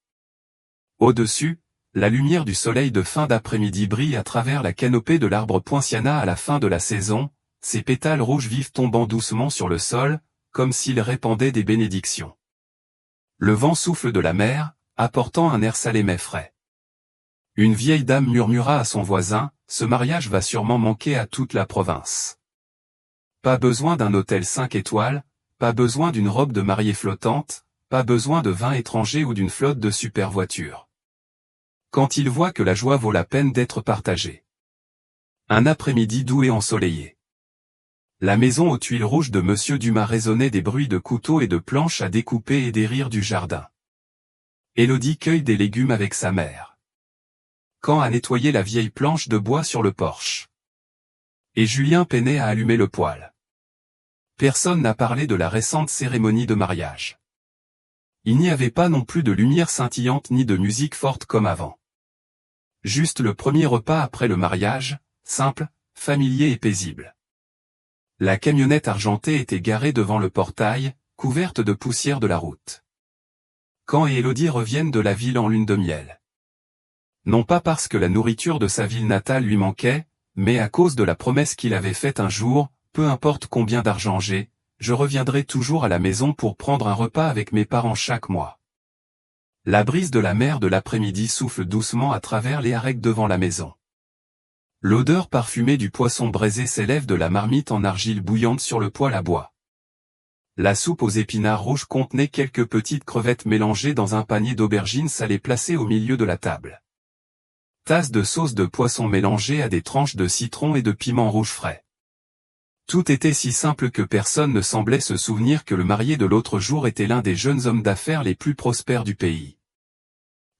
Au-dessus, la lumière du soleil de fin d'après-midi brille à travers la canopée de l'arbre poinciana à la fin de la saison, ses pétales rouges vifs tombant doucement sur le sol, comme s'ils répandaient des bénédictions. Le vent souffle de la mer, apportant un air salé mais frais. Une vieille dame murmura à son voisin, « Ce mariage va sûrement manquer à toute la province. Pas besoin d'un hôtel 5 étoiles, pas besoin d'une robe de mariée flottante, pas besoin de vin étranger ou d'une flotte de super voitures. » Quand il voit que la joie vaut la peine d'être partagée. Un après-midi doux et ensoleillé. La maison aux tuiles rouges de Monsieur Dumas résonnait des bruits de couteaux et de planches à découper et des rires du jardin. Élodie cueille des légumes avec sa mère. Caen a nettoyé la vieille planche de bois sur le porche. Et Julien peinait à allumer le poêle. Personne n'a parlé de la récente cérémonie de mariage. Il n'y avait pas non plus de lumière scintillante ni de musique forte comme avant. Juste le premier repas après le mariage, simple, familier et paisible. La camionnette argentée était garée devant le portail, couverte de poussière de la route. Caen et Élodie reviennent de la ville en lune de miel. Non pas parce que la nourriture de sa ville natale lui manquait, mais à cause de la promesse qu'il avait faite un jour, peu importe combien d'argent j'ai, je reviendrai toujours à la maison pour prendre un repas avec mes parents chaque mois. La brise de la mer de l'après-midi souffle doucement à travers les arêtes devant la maison. L'odeur parfumée du poisson braisé s'élève de la marmite en argile bouillante sur le poêle à bois. La soupe aux épinards rouges contenait quelques petites crevettes mélangées dans un panier d'aubergines salées placé au milieu de la table. Tasse de sauce de poisson mélangée à des tranches de citron et de piment rouge frais. Tout était si simple que personne ne semblait se souvenir que le marié de l'autre jour était l'un des jeunes hommes d'affaires les plus prospères du pays.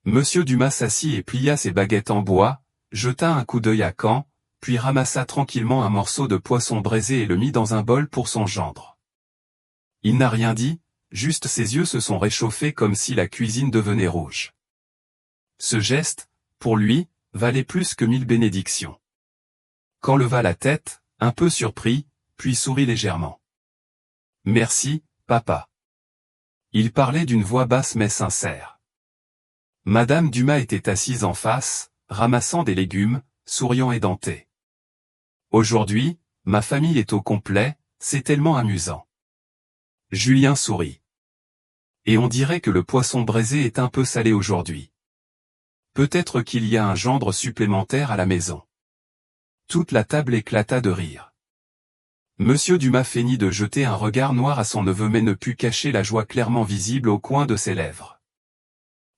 Monsieur Dumas s'assit et plia ses baguettes en bois, jeta un coup d'œil à Caen, puis ramassa tranquillement un morceau de poisson braisé et le mit dans un bol pour son gendre. Il n'a rien dit, juste ses yeux se sont réchauffés comme si la cuisine devenait rouge. Ce geste, pour lui, valait plus que 1000 bénédictions. Caen leva la tête, un peu surpris, puis sourit légèrement. « Merci, papa. » Il parlait d'une voix basse mais sincère. Madame Dumas était assise en face, ramassant des légumes, souriant et dentée. « Aujourd'hui, ma famille est au complet, c'est tellement amusant. » Julien sourit. « Et on dirait que le poisson braisé est un peu salé aujourd'hui. Peut-être qu'il y a un gendre supplémentaire à la maison. » Toute la table éclata de rire. Monsieur Dumas feignit de jeter un regard noir à son neveu mais ne put cacher la joie clairement visible au coin de ses lèvres.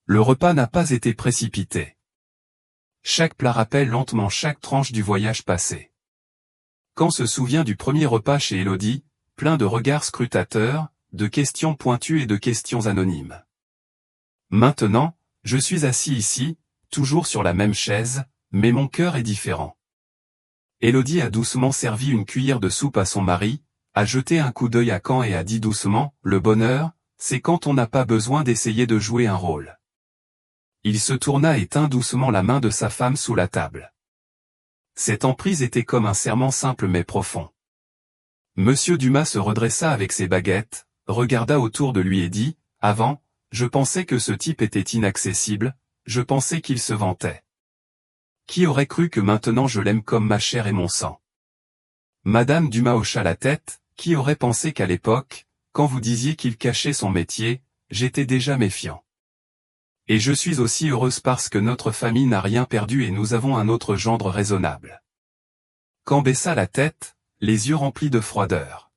Le repas n'a pas été précipité. Chaque plat rappelle lentement chaque tranche du voyage passé. Caen se souvient du premier repas chez Élodie, plein de regards scrutateurs, de questions pointues et de questions anonymes. Maintenant, je suis assis ici, toujours sur la même chaise, mais mon cœur est différent. Élodie a doucement servi une cuillère de soupe à son mari, a jeté un coup d'œil à Caen et a dit doucement, « Le bonheur, c'est quand on n'a pas besoin d'essayer de jouer un rôle. » Il se tourna et tint doucement la main de sa femme sous la table. Cette emprise était comme un serment simple mais profond. Monsieur Dumas se redressa avec ses baguettes, regarda autour de lui et dit, « Avant, je pensais que ce type était inaccessible, je pensais qu'il se vantait. Qui aurait cru que maintenant je l'aime comme ma chair et mon sang ?» Madame Dumas hocha la tête, qui aurait pensé qu'à l'époque, quand vous disiez qu'il cachait son métier, j'étais déjà méfiant. Et je suis aussi heureuse parce que notre famille n'a rien perdu et nous avons un autre gendre raisonnable. Quand baissa la tête, les yeux remplis de froideur.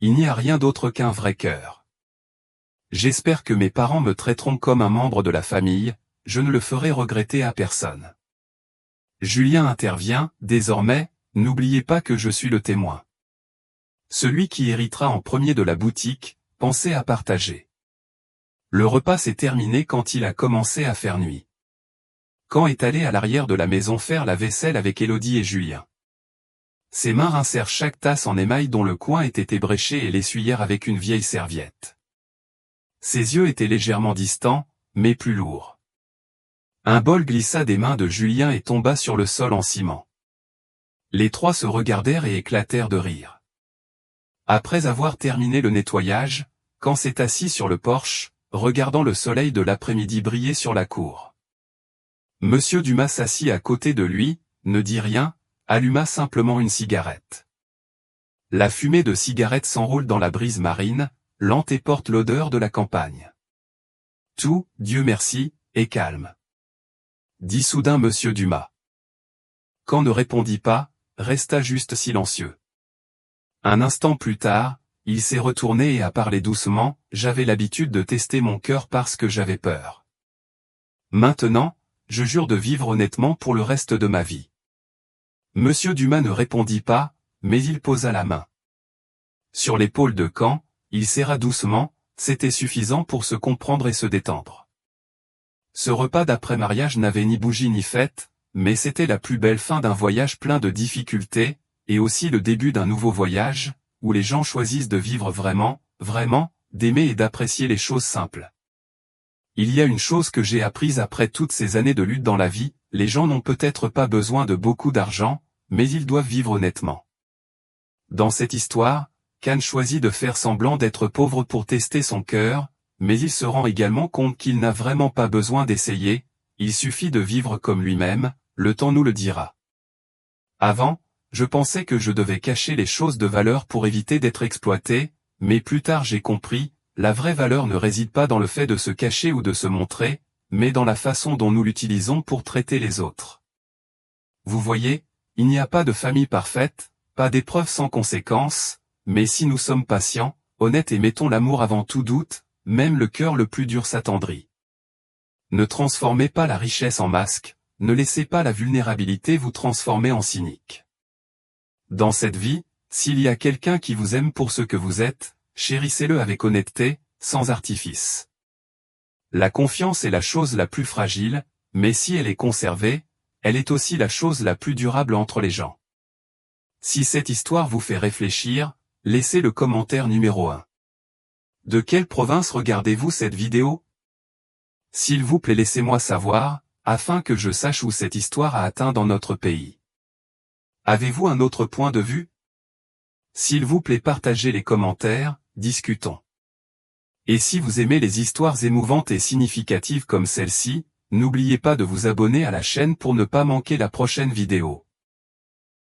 Il n'y a rien d'autre qu'un vrai cœur. J'espère que mes parents me traiteront comme un membre de la famille, je ne le ferai regretter à personne. Julien intervient, désormais, n'oubliez pas que je suis le témoin. Celui qui héritera en premier de la boutique, pensez à partager. Le repas s'est terminé quand il a commencé à faire nuit. Quand est allé à l'arrière de la maison faire la vaisselle avec Élodie et Julien. Ses mains rincèrent chaque tasse en émail dont le coin était ébréché et l'essuyèrent avec une vieille serviette. Ses yeux étaient légèrement distants, mais plus lourds. Un bol glissa des mains de Julien et tomba sur le sol en ciment. Les trois se regardèrent et éclatèrent de rire. Après avoir terminé le nettoyage, Quand s'est assis sur le porche, regardant le soleil de l'après-midi briller sur la cour. Monsieur Dumas s'assit à côté de lui, ne dit rien, alluma simplement une cigarette. La fumée de cigarette s'enroule dans la brise marine, lente et porte l'odeur de la campagne. Tout, Dieu merci, est calme. Dit soudain Monsieur Dumas. Quand ne répondit pas, resta juste silencieux. Un instant plus tard, il s'est retourné et a parlé doucement, j'avais l'habitude de tester mon cœur parce que j'avais peur. Maintenant, je jure de vivre honnêtement pour le reste de ma vie. Monsieur Dumas ne répondit pas, mais il posa la main. Sur l'épaule de Caen, il serra doucement, c'était suffisant pour se comprendre et se détendre. Ce repas d'après-mariage n'avait ni bougie ni fête, mais c'était la plus belle fin d'un voyage plein de difficultés, et aussi le début d'un nouveau voyage, où les gens choisissent de vivre vraiment, d'aimer et d'apprécier les choses simples. Il y a une chose que j'ai apprise après toutes ces années de lutte dans la vie, les gens n'ont peut-être pas besoin de beaucoup d'argent, mais ils doivent vivre honnêtement. Dans cette histoire, Can choisit de faire semblant d'être pauvre pour tester son cœur, mais il se rend également compte qu'il n'a vraiment pas besoin d'essayer, il suffit de vivre comme lui-même, le temps nous le dira. Avant, je pensais que je devais cacher les choses de valeur pour éviter d'être exploité, mais plus tard j'ai compris, la vraie valeur ne réside pas dans le fait de se cacher ou de se montrer, mais dans la façon dont nous l'utilisons pour traiter les autres. Vous voyez, il n'y a pas de famille parfaite, pas d'épreuve sans conséquences, mais si nous sommes patients, honnêtes et mettons l'amour avant tout doute, même le cœur le plus dur s'attendrit. Ne transformez pas la richesse en masque, ne laissez pas la vulnérabilité vous transformer en cynique. Dans cette vie, s'il y a quelqu'un qui vous aime pour ce que vous êtes, chérissez-le avec honnêteté, sans artifice. La confiance est la chose la plus fragile, mais si elle est conservée, elle est aussi la chose la plus durable entre les gens. Si cette histoire vous fait réfléchir, laissez le commentaire numéro 1. De quelle province regardez-vous cette vidéo? S'il vous plaît laissez-moi savoir, afin que je sache où cette histoire a atteint dans notre pays. Avez-vous un autre point de vue? S'il vous plaît partagez les commentaires, discutons. Et si vous aimez les histoires émouvantes et significatives comme celle-ci, n'oubliez pas de vous abonner à la chaîne pour ne pas manquer la prochaine vidéo.